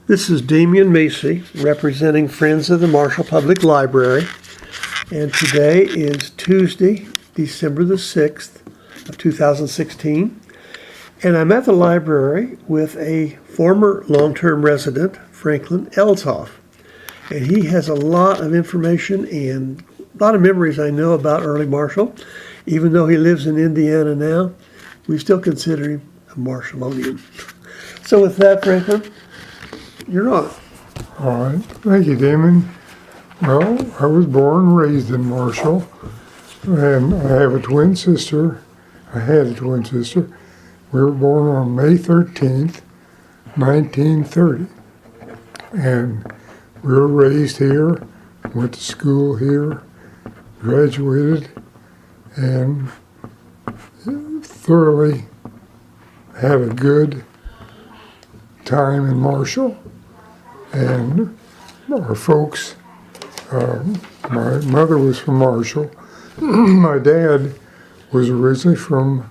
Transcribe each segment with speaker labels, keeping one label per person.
Speaker 1: This is Damian Macy representing Friends of the Marshall Public Library, and today is Tuesday, December the 6th of 2016, and I'm at the library with a former long-term resident, Franklin Ellshoff, and he has a lot of information and a lot of memories I know about early Marshall. Even though he lives in Indiana now, we still consider him a Marshallonian. So with that, Franklin, you're on.
Speaker 2: All right. Thank you, Damon. Well, I was born and raised in Marshall, and I have a twin sister. I had a twin sister. We were born on May 13th, 1930. And we were raised here, went to school here, graduated, and thoroughly had a good time in Marshall. And our folks, my mother was from Marshall. My dad was originally from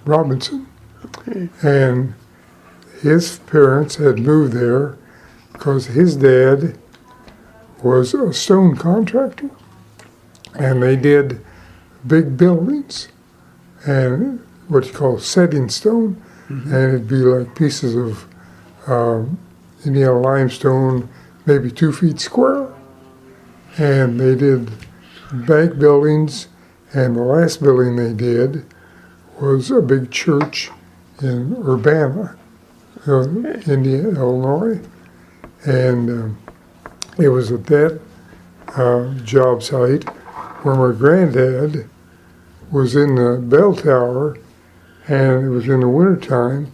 Speaker 2: Robinson.
Speaker 1: Okay.
Speaker 2: And his parents had moved there because his dad was a stone contractor. And they did big buildings and what you call setting stone. Mm-hmm. And it'd be like pieces of Indiana limestone, maybe 2 feet square. And they did bank buildings, and the last building they did was a big church in Urbana, Indiana, Illinois. And it was at that job site where my granddad was in the bell tower, and it was in the wintertime,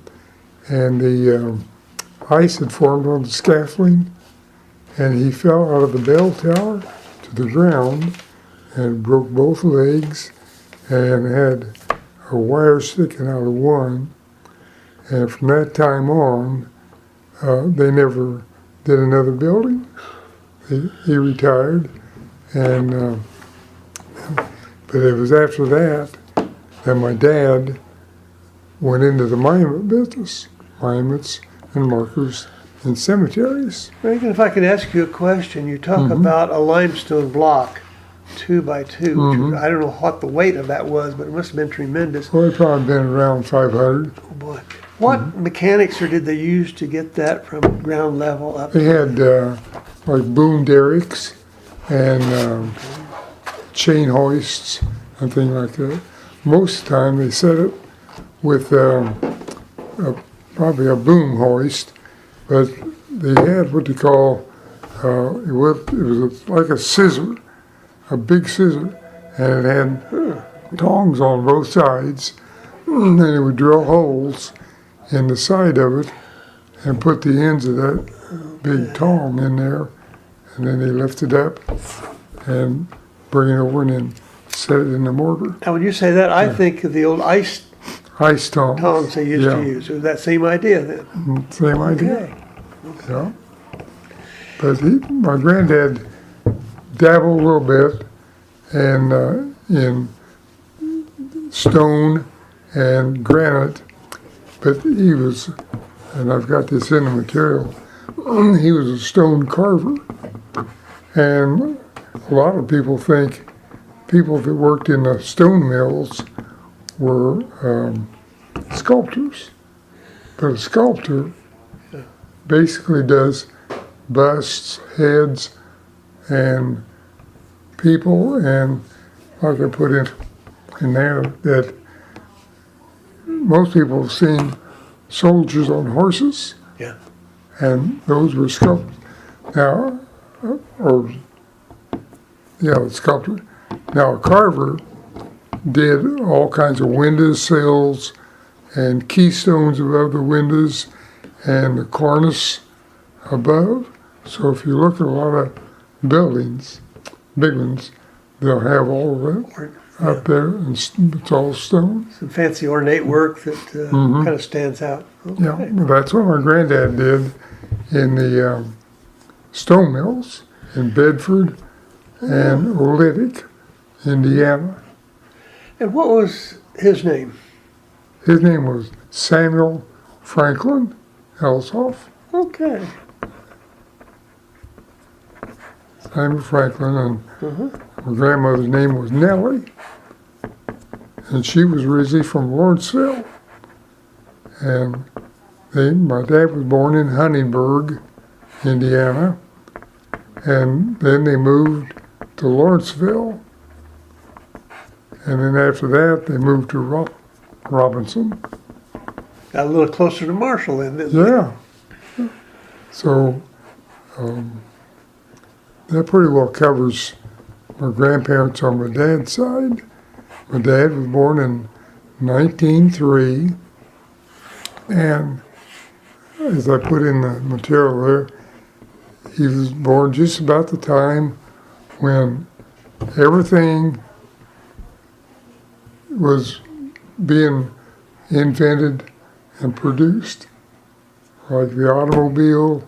Speaker 2: and the ice had formed on the scaffolding, and he fell out of the bell tower to the ground and broke both legs and had a wire sticking out of one. And from that time on, they never did another building. He retired, and but it was after that that my dad went into the monument business, monuments and markers and cemeteries.
Speaker 1: Franklin, if I could ask you a question, you talk about a limestone block, 2 by 2. Which I don't know what the weight of that was, but it must have been tremendous.
Speaker 2: Well, it probably been around 500.
Speaker 1: Oh boy. What mechanics or did they use to get that from ground level up?
Speaker 2: They had like boom derricks and chain hoists and things like that. Most of the time they set it with probably a boom hoist, but they had what they call, it was like a scissor, a big scissor, and it had tongs on both sides, and they would drill holes in the side of it and put the ends of that big tong in there, and then they lift it up and bring it over and then set it in the mortar.
Speaker 1: Now when you say that, I think of the old ice tongs they used to use. It was that same idea then?
Speaker 2: Same idea. Okay. Yeah. But my granddad dabbled a little bit in stone and granite, but he was, and I've got this in the material, he was a stone carver. And a lot of people think people that worked in the stone mills were sculptors. But a sculptor basically does busts, heads, and people, and like I put in there, that most people have seen soldiers on horses.
Speaker 1: Yeah.
Speaker 2: And those were sculpted. Now, sculptor. Now, a carver did all kinds of window sills and keystones above the windows and the cornice above. So if you look at a lot of buildings, big ones, they'll have all of it up there, and it's all stone.
Speaker 1: Some fancy ornate work that kind of stands out. Okay.
Speaker 2: Yeah, that's what my granddad did in the stone mills in Bedford and Oolitic, Indiana.
Speaker 1: And what was his name?
Speaker 2: His name was Samuel Franklin Ellshoff.
Speaker 1: Okay.
Speaker 2: Name was Franklin, and my grandmother's name was Nellie, and she was originally from Lawrenceville. And my dad was born in Huntingburg, Indiana, and then they moved to Lawrenceville, and then after that they moved to Robinson.
Speaker 1: Got a little closer to Marshall then, didn't they?
Speaker 2: Yeah. So that pretty well covers my grandparents on my dad's side. My dad was born in 1903, and as I put in the material there, he was born just about the time when everything was being invented and produced, like the automobile,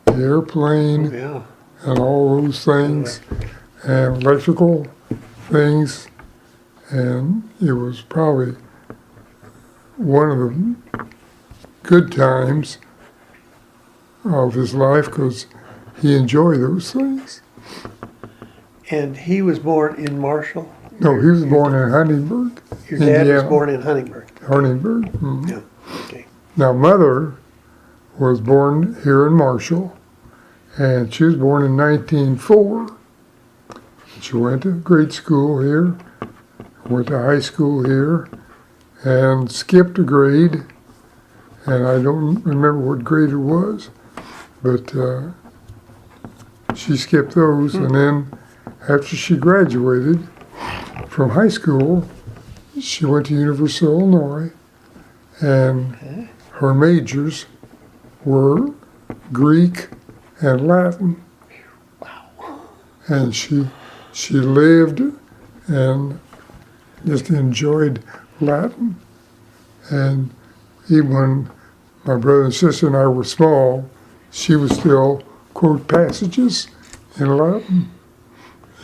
Speaker 2: the airplane,
Speaker 1: Yeah.
Speaker 2: and all those things, and electrical things, and it was probably one of the good times of his life because he enjoyed those things.
Speaker 1: And he was born in Marshall?
Speaker 2: No, he was born in Huntingburg,
Speaker 1: Your dad was
Speaker 2: Indiana.
Speaker 1: born in Huntingburg?
Speaker 2: Huntingburg. Mhm.
Speaker 1: Yeah, okay.
Speaker 2: Now, mother was born here in Marshall, and she was born in 1904. She went to grade school here, went to high school here, and skipped a grade, and I don't remember what grade it was, but she skipped those, and then after she graduated from high school, she went to University of Illinois, and her majors were Greek and Latin. And she lived and just enjoyed Latin. And even when my brother and sister and I were small, she would still quote passages in Latin.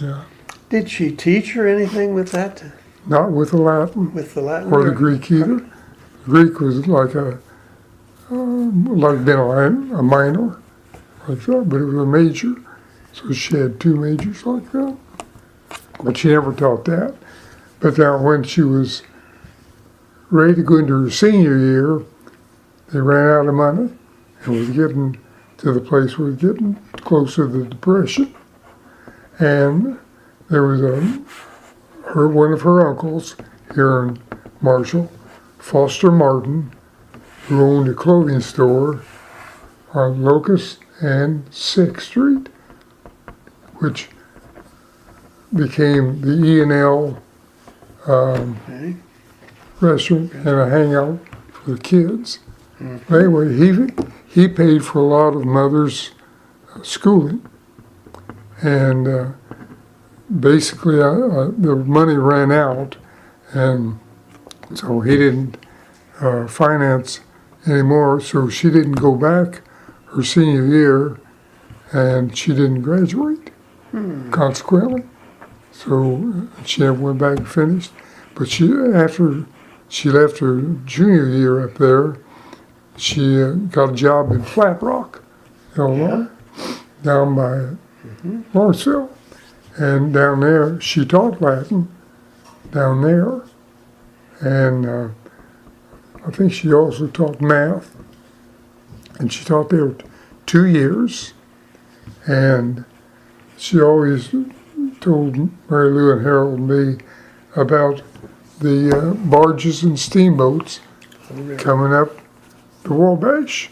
Speaker 2: Yeah.
Speaker 1: Did she teach or anything with that,
Speaker 2: Not with the Latin
Speaker 1: with the Latin?
Speaker 2: or the Greek either. Greek was like like being a minor, like that, but it was a major. So she had two majors like that. But she never taught that. But now when she was ready to go into her senior year, they ran out of money and was getting to the place where it was getting close to the Depression. And there was one of her uncles here in Marshall, Foster Martin, who owned a clothing store on Locust and 6th Street, which became the E&L
Speaker 1: Okay.
Speaker 2: restaurant and a hangout for the kids. Anyway, he paid for a lot of mother's schooling, and basically the money ran out, and so he didn't finance anymore, so she didn't go back her senior year, and she didn't graduate, consequently. So she never went back and finished. But after she left her junior year up there, she got a job in Flat Rock, Illinois, down by Lawrenceville. And down there, she taught Latin down there. And I think she also taught math. And she taught there 2 years. And she always told Mary Lou and Harold and me about the barges and steamboats coming up the Wabash.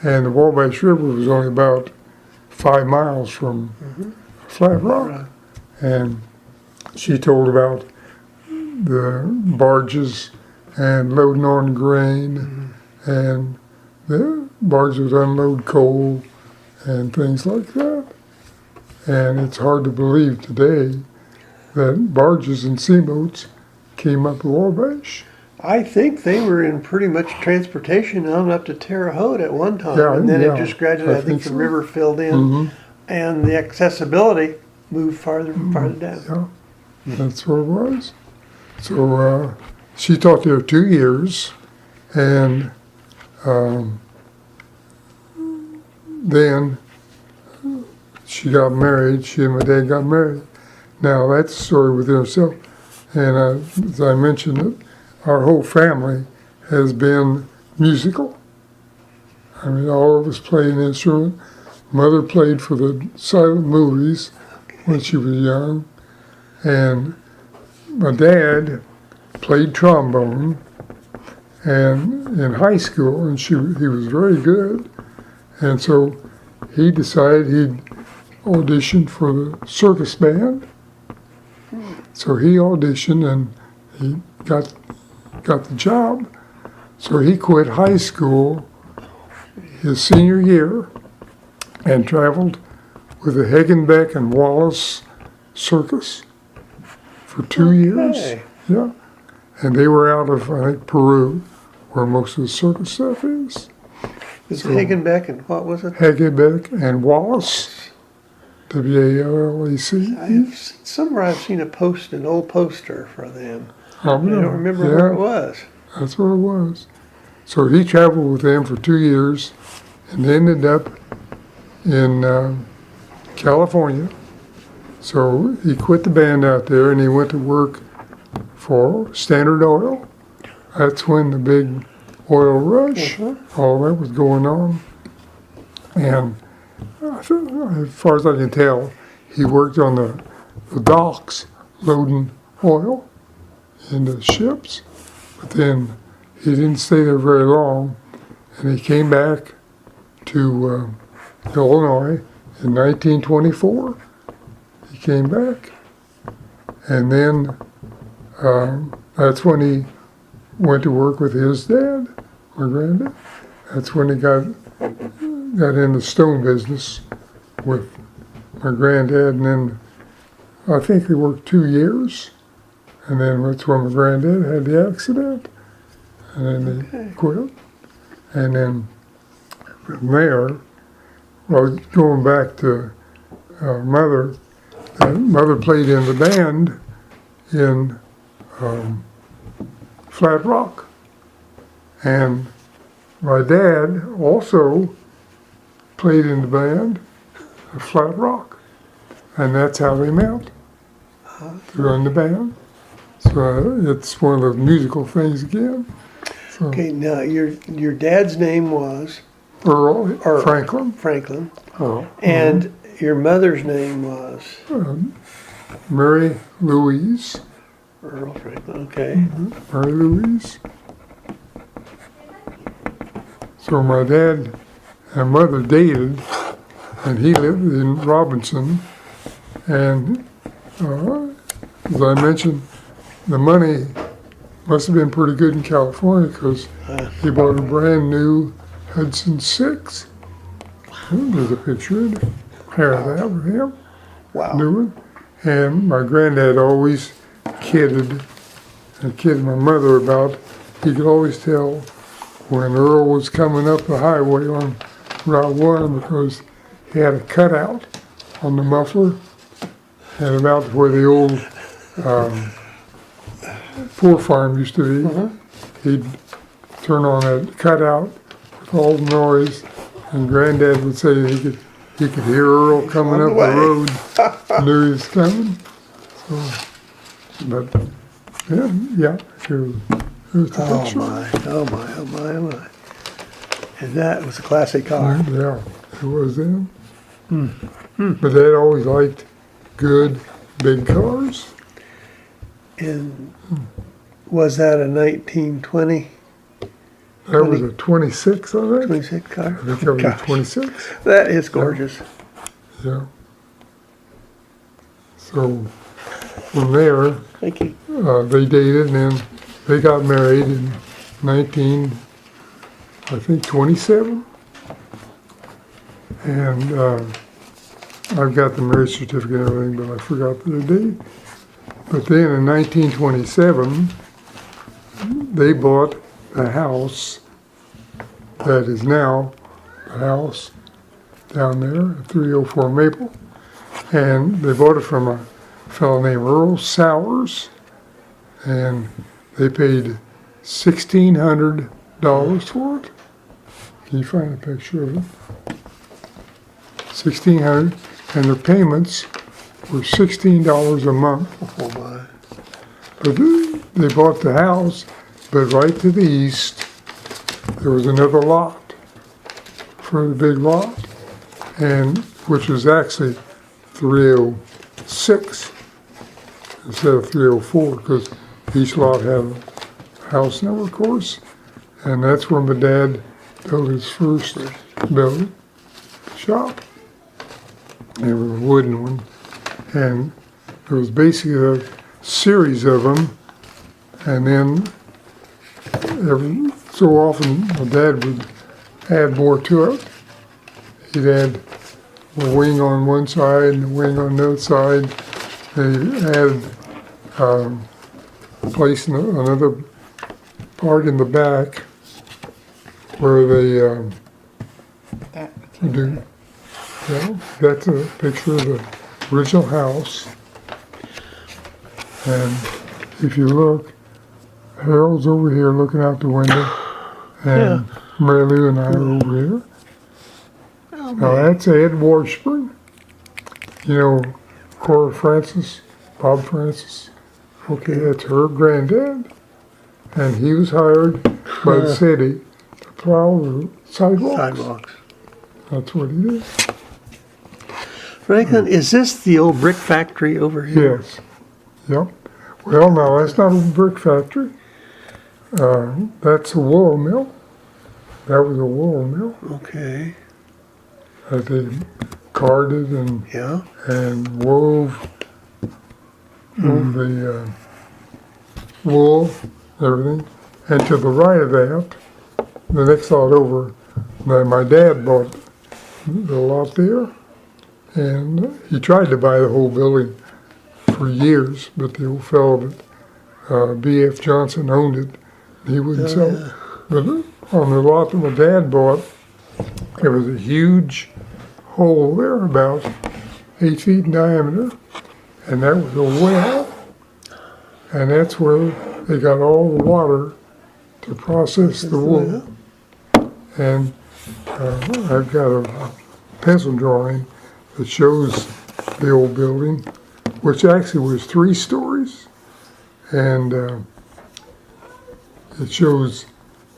Speaker 2: And the Wabash River was only about 5 miles from Flat Rock. And she told about the barges and loading on grain, and the barges would unload coal and things like that. And it's hard to believe today that barges and steamboats came up the Wabash.
Speaker 1: I think they were in pretty much transportation on up to Terre Haute at one time,
Speaker 2: Yeah,
Speaker 1: and then
Speaker 2: yeah,
Speaker 1: it just gradually, I think the
Speaker 2: so.
Speaker 1: river filled in, and the accessibility moved farther and farther down.
Speaker 2: Yeah, that's what it was. So she taught there 2 years, and then she got married. She and my dad got married. Now that's a story within itself. And as I mentioned, our whole family has been musical. I mean, all of us play an instrument. Mother played for the silent movies when she was young. And my dad played trombone and in high school, and he was very good. And so he decided he'd audition for the circus band. So he auditioned and he got the job. So he quit high school his senior year and traveled with the Hagenbeck and Wallace Circus for 2 years. Yeah. And they were out of, I think, Peru, where most of the circus stuff is.
Speaker 1: It's Hagenbeck and what was it?
Speaker 2: Hagenbeck and Wallace. Wallace.
Speaker 1: Somewhere I've seen an old poster for them.
Speaker 2: I
Speaker 1: don't remember where it was.
Speaker 2: That's what it was. So he traveled with them for 2 years and ended up in California. So he quit the band out there and he went to work for Standard Oil. That's when the big oil rush, all that was going on. And as far as I can tell, he worked on the docks loading oil into ships. But then he didn't stay there very long, and he came back to Illinois in 1924. He came back, and then that's when he went to work with his dad, my granddad. That's when he got in the stone business with my granddad, and then I think he worked 2 years, and then that's when my granddad had the accident, and then they quit. And then from there, well, going back to Mother, Mother played in the band in Flat Rock, and my dad also played in the band at Flat Rock, and that's how they met, to run the band. So it's one of those musical things again. So
Speaker 1: Okay, now your dad's name was
Speaker 2: Earl Franklin.
Speaker 1: Franklin,
Speaker 2: Earl.
Speaker 1: and your mother's name was
Speaker 2: Mary Louise.
Speaker 1: Earl Franklin. Okay.
Speaker 2: Mary Louise. So my dad and mother dated, and he lived in Robinson. And as I mentioned, the money must have been pretty good in California because he bought a brand new Hudson 6. There's a picture of that with him.
Speaker 1: Wow.
Speaker 2: New one. And my granddad always kidded my mother about, he could always tell when Earl was coming up the highway on Route 1 because he had a cutout on the muffler and about where the old poor farm used to be. He'd turn on that cutout with all the noise, and Granddad would say that he could hear Earl coming up the road, knew he was coming. So, but yeah, here's the picture.
Speaker 1: Oh my. And that was a classic car.
Speaker 2: Yeah, it was then. But Dad always liked good, big cars.
Speaker 1: And was that a 1920?
Speaker 2: That was a 26, I think.
Speaker 1: 26 car?
Speaker 2: I think that was a 26.
Speaker 1: That is gorgeous.
Speaker 2: Yeah. So from there,
Speaker 1: Thank you.
Speaker 2: they dated, and then they got married in 27. And I've got the marriage certificate and everything, but I forgot the date. But then in 1927, they bought a house that is now the house down there at 304 Maple. And they bought it from a fellow named Earl Sowers, and they paid $1,600 for it. Can you find a picture of it? $1,600, and their payments were $16 a month.
Speaker 1: Oh my.
Speaker 2: But they bought the house, but right to the east, there was another lot for the big lot, and which was actually 306 instead of 304, because each lot had a house number, of course, and that's where my dad built his first building shop. It was a wooden one, and it was basically a series of them, and then every so often my dad would add more to it. He'd add a wing on one side and a wing on the other side. They added a place in another part in the back where they do. Yeah, that's a picture of the original house. And if you look, Harold's over here looking out the window, and Mary Lou and I are over here.
Speaker 1: Oh,
Speaker 2: Now that's Ed Washburn. You know, Cora Francis, Bob Francis. Okay, that's her granddad. And he was hired by the city to plow the sidewalks.
Speaker 1: Sidewalks.
Speaker 2: That's what he did.
Speaker 1: Franklin, is this the old brick factory over here?
Speaker 2: Yes. Yep. Well, no, that's not a brick factory. That's a wool mill. That was a wool mill
Speaker 1: Okay.
Speaker 2: that they carded and
Speaker 1: Yeah.
Speaker 2: wove the wool, everything. And to the right of that, the next lot over, my dad bought the lot there, and he tried to buy the whole building for years, but the old fellow that B.F. Johnson owned it, he wouldn't sell it. But on the lot that my dad bought, there was a huge hole there, about 8 feet in diameter, and that was a well, and that's where they got all the water to process the wool. And I've got a pencil drawing that shows the old building, which actually was 3 stories, and it shows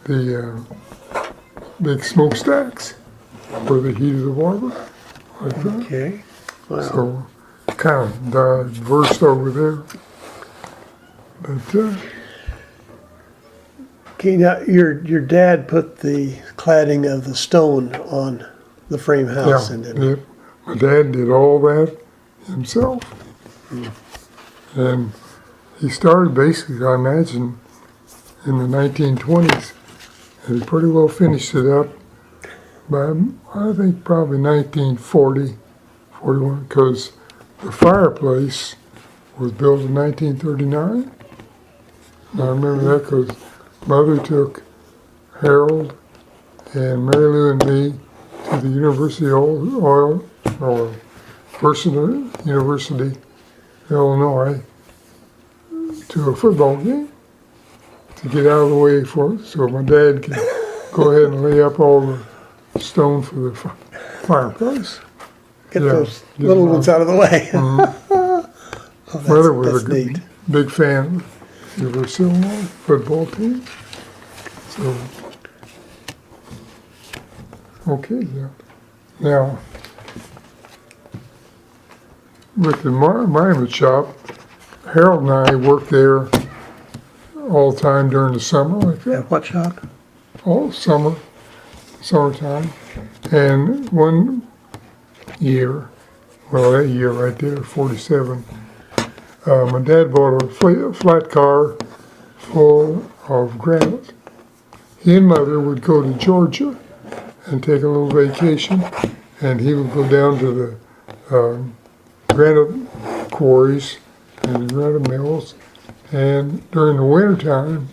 Speaker 2: the big smokestacks where they heated the water, like that.
Speaker 1: Okay. Wow.
Speaker 2: So kind of diverse over there. But
Speaker 1: Okay, now your dad put the cladding of the stone on the frame house, and
Speaker 2: yeah, my dad did all that himself. And he started basically, I imagine, in the 1920s. And he pretty well finished it up by, I think, probably 1940, 41, because the fireplace was built in 1939. And I remember that because Mother took Harold and Mary Lou and me to the University University, Illinois, to a football game to get out of the way for it, so my dad could go ahead and lay up all the stone for the fireplace.
Speaker 1: get
Speaker 2: Yeah,
Speaker 1: those
Speaker 2: get
Speaker 1: little
Speaker 2: them
Speaker 1: ones
Speaker 2: out.
Speaker 1: out of the way. Oh,
Speaker 2: Mother was
Speaker 1: that's
Speaker 2: a
Speaker 1: neat.
Speaker 2: big fan of the University of Illinois football team. So, okay, yeah. Now, with the monument shop, Harold and I worked there all the time during the summer, like that.
Speaker 1: At what shop?
Speaker 2: All summertime. And one year, well, that year right there, 47, my dad bought a flat car full of granite. He and Mother would go to Georgia and take a little vacation, and he would go down to the granite quarries and the granite mills, and during the wintertime,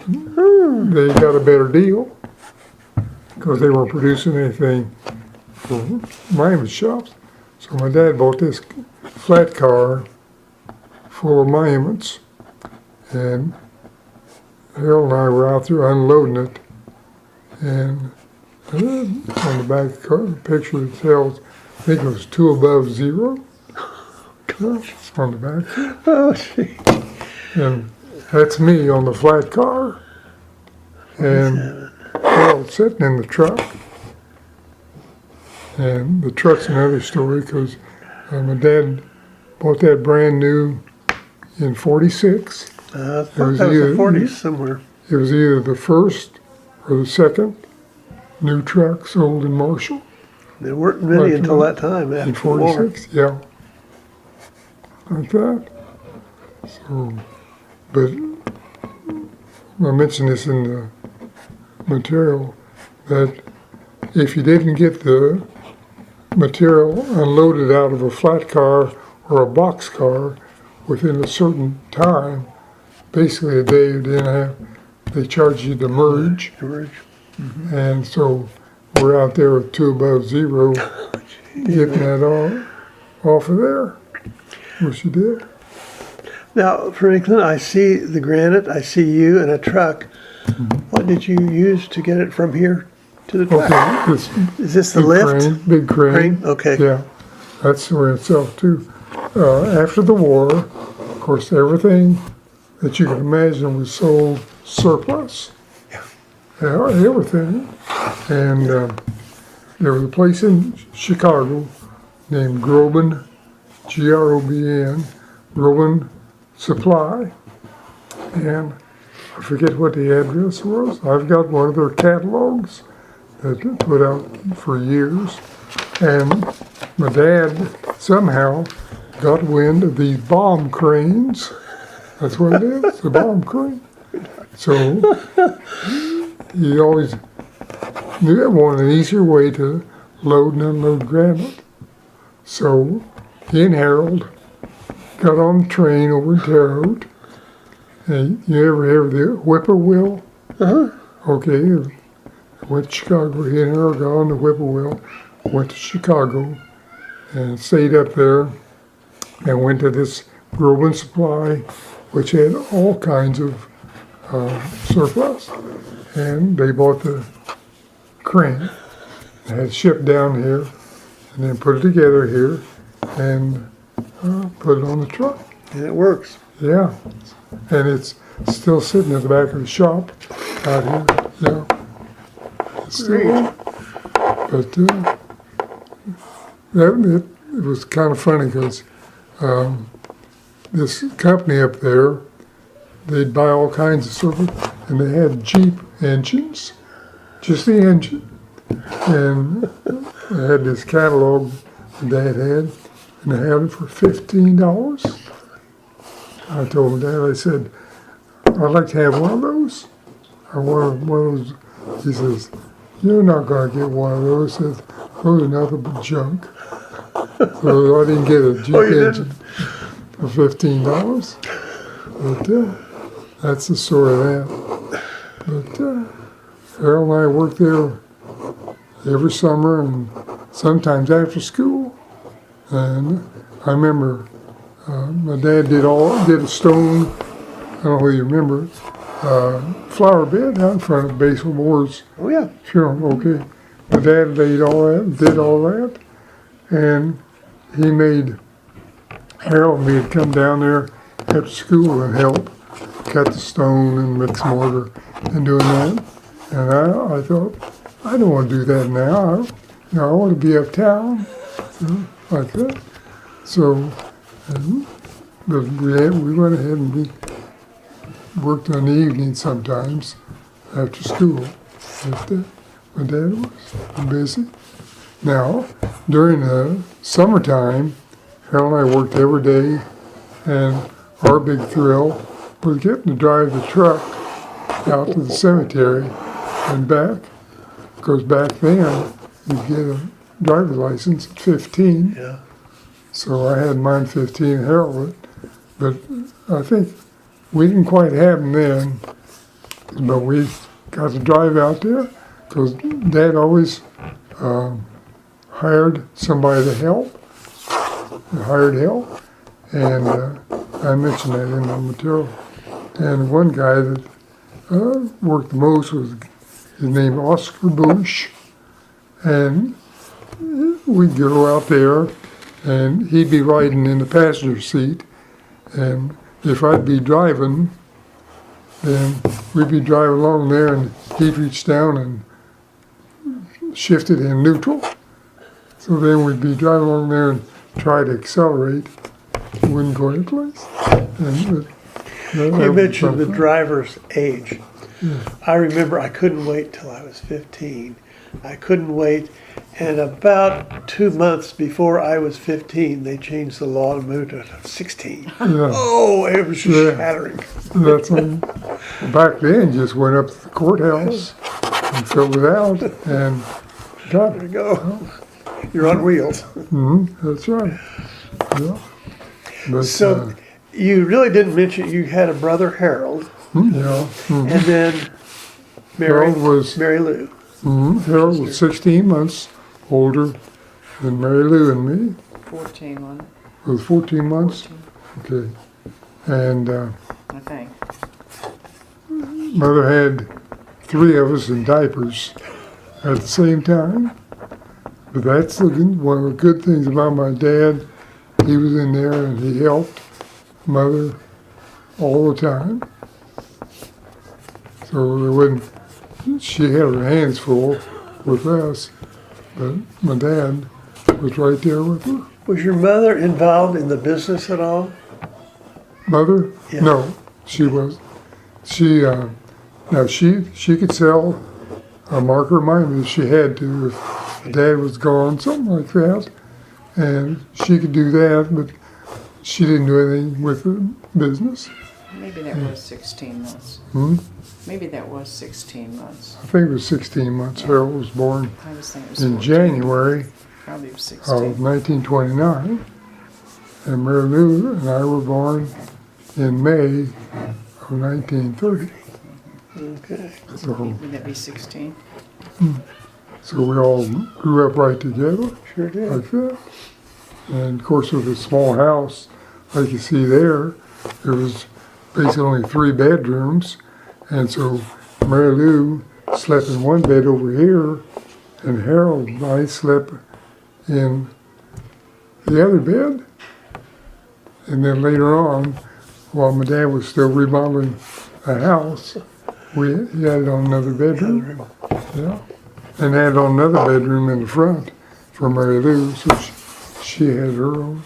Speaker 2: they got a better deal because they weren't producing anything for monument shops. So my dad bought this flat car full of monuments, and Harold and I were out there unloading it, and on the back of the picture it tells I think it was 2 above 0
Speaker 1: Gosh.
Speaker 2: on the back.
Speaker 1: Oh, gee.
Speaker 2: And that's me on the flat car. And Harold sitting in the truck. And the truck's another story because my dad bought that brand new in 46.
Speaker 1: I thought that was the 40s somewhere.
Speaker 2: It was either the first or the second new truck sold in Marshall
Speaker 1: There weren't many
Speaker 2: Right,
Speaker 1: until
Speaker 2: right.
Speaker 1: that time
Speaker 2: in
Speaker 1: after the war.
Speaker 2: 46. Yeah. Like that. So, but I mentioned this in the material that if you didn't get the material unloaded out of a flat car or a box car within a certain time, basically a day or day and a half, they charge you to merge.
Speaker 1: George.
Speaker 2: And so we're out there with 2 above 0, getting that off of there, which you did.
Speaker 1: Now, Franklin, I see the granite, I see you in a truck. What did you use to get it from here to the truck?
Speaker 2: Okay, this
Speaker 1: Is this the
Speaker 2: big
Speaker 1: lift?
Speaker 2: big crane.
Speaker 1: Crane? Okay.
Speaker 2: Yeah, that's the way itself too. After the war, of course, everything that you can imagine was sold surplus. Yeah, everything. And there was a place in Chicago named Groban, Grobn, Groban Supply. And I forget what the address was. I've got one of their catalogs that they put out for years. And my dad somehow got wind of these bomb cranes. That's what it is, the bomb crane. So he always wanted an easier way to load and unload granite. So he and Harold got on the train over in Terre Haute. And you ever hear of the whippoorwill?
Speaker 1: Uh-huh.
Speaker 2: Okay, went to Chicago. He and Harold got on the whippoorwill, went to Chicago, and stayed up there, and went to this Groban Supply, which had all kinds of surplus. And they bought the crane, and had it shipped down here, and then put it together here, and put it on the truck.
Speaker 1: And it works.
Speaker 2: Yeah, and it's still sitting in the back of the shop out here. Yeah, it's still there. But it was kind of funny because this company up there, they'd buy all kinds of surplus, and they had Jeep engines, just the engine, and they had this catalog that Dad had, and they had it for $15. I told him, Dad, I said, I'd like to have one of those. I want one of those. He says, you're not going to get one of those. He says, those are nothing but junk. So I didn't get a Jeep engine for $15. But that's the story of that. But Harold and I worked there every summer and sometimes after school. And I remember my dad did a stone, I don't know whether you remember, flower bed out in front of Basil Moore's
Speaker 1: Oh, yeah.
Speaker 2: funeral. Okay. My dad did all that, and he made Harold and me to come down there after school and help cut the stone and mix mortar and doing that. And I thought, I don't want to do that now. I want to be uptown, like that. So, but we went ahead and we worked on the evening sometimes after school. But my dad was busy. Now, during the summertime, Harold and I worked every day, and our big thrill was getting to drive the truck out to the cemetery and back. Because back then, you get a driver's license at 15.
Speaker 1: Yeah.
Speaker 2: So I had mine 15, Harold, but I think we didn't quite have them then, but we got to drive out there because Dad always hired somebody to help, hired help, and I mentioned that in the material. And one guy that worked the most was his name Oscar Bush, and we'd go out there, and he'd be riding in the passenger seat, and if I'd be driving, then we'd be driving along there, and he'd reach down and shift it in neutral. So then we'd be driving along there and try to accelerate. Wouldn't go any place. And
Speaker 1: You mentioned the driver's age. I remember I couldn't wait till I was 15. I couldn't wait, and about 2 months before I was 15, they changed the law to move to 16.
Speaker 2: Yeah.
Speaker 1: Oh, it was just shattering.
Speaker 2: That's back then. Just went up to the courthouse and filled it out, and got
Speaker 1: There
Speaker 2: it.
Speaker 1: you go. You're on wheels.
Speaker 2: That's right. Yeah. But,
Speaker 1: So you really didn't mention you had a brother, Harold,
Speaker 2: yeah.
Speaker 1: and then Mary,
Speaker 2: Harold was
Speaker 1: Mary Lou.
Speaker 2: Harold was 16 months older than Mary Lou and me.
Speaker 3: 14 one,
Speaker 2: Was 14 months.
Speaker 3: 14,
Speaker 2: Okay. And
Speaker 3: I think.
Speaker 2: mother had 3 of us in diapers at the same time. But that's one of the good things about my dad. He was in there and he helped mother all the time. So there wasn't, she had her hands full with us, but my dad was right there with her.
Speaker 1: Was your mother involved in the business at all?
Speaker 2: Mother?
Speaker 1: Yeah.
Speaker 2: No, she was. Now she could sell a marker mine if she had to, if dad was gone, something like that. And she could do that, but she didn't do anything with the business.
Speaker 3: Maybe that was 16 months. Maybe that was 16 months.
Speaker 2: I think it was 16 months. Harold was born
Speaker 3: I was thinking it was
Speaker 2: in
Speaker 3: 14.
Speaker 2: January
Speaker 3: Probably was
Speaker 2: of
Speaker 3: 16.
Speaker 2: 1929. And Mary Lou and I were born in May of 1930.
Speaker 1: Okay.
Speaker 2: So,
Speaker 3: Would that be 16?
Speaker 2: so we all grew up right together
Speaker 1: Sure did.
Speaker 2: like that. And of course, with a small house, like you see there, there was basically only 3 bedrooms. And so Mary Lou slept in one bed over here, and Harold and I slept in the other bed. And then later on, while my dad was still remodeling the house, he added on another bedroom. Yeah. And added on another bedroom in the front for Mary Lou, so she had her own.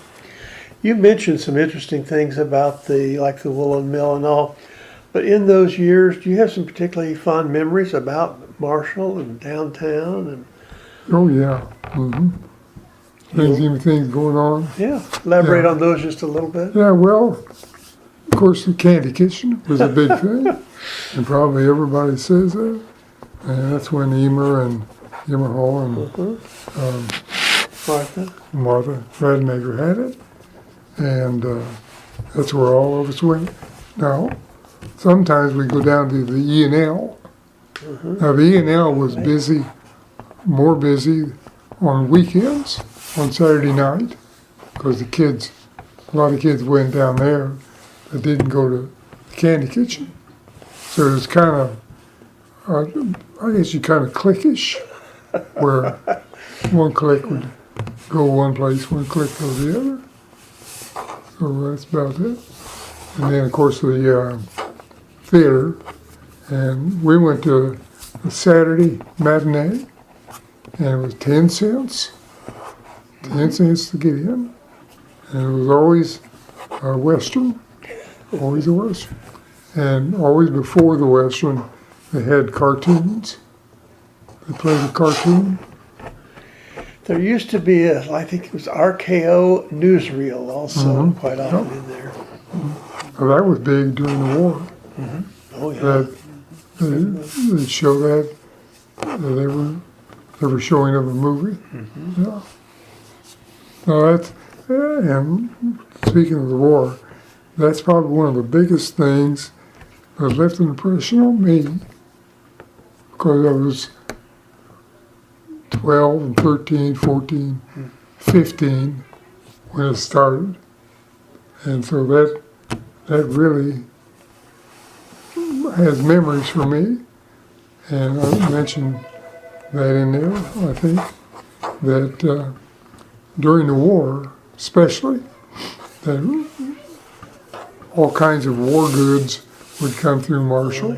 Speaker 1: You mentioned some interesting things about the woolen mill and all, but in those years, do you have some particularly fond memories about Marshall and downtown? And
Speaker 2: Oh, yeah. Things going on.
Speaker 1: yeah, elaborate
Speaker 2: Yeah.
Speaker 1: on those just a little bit.
Speaker 2: Yeah, well, of course, the candy kitchen was a big thing, and probably everybody says that. And that's when Emer Hall and
Speaker 1: Martha.
Speaker 2: Martha Rademacher had it, and that's where all of us went. Now, sometimes we go down to the E&L. Now, the E&L was busy, more busy on weekends, on Saturday night, because a lot of kids went down there that didn't go to the candy kitchen. So it was kind of, I guess you kind of cliquish, where one clique would go one place, one clique go the other. So that's about it. And then, of course, the theater. And we went to a Saturday matinee, and it was 10 cents. 10 cents to get in. And it was always a Western, always a Western. And always before the Western, they had cartoons. They played a cartoon.
Speaker 1: There used to be I think it was RKO newsreel also quite often in there.
Speaker 2: Well, that was big during the war.
Speaker 1: Oh yeah.
Speaker 2: They show that they were showing of a movie. Yeah. No, and speaking of the war, that's probably one of the biggest things that left an impression on me, because I was 12 and 13, 14, 15 when it started. And so that really has memories for me. And I mentioned that in there, I think. that during the war, especially, that all kinds of war goods would come through Marshall,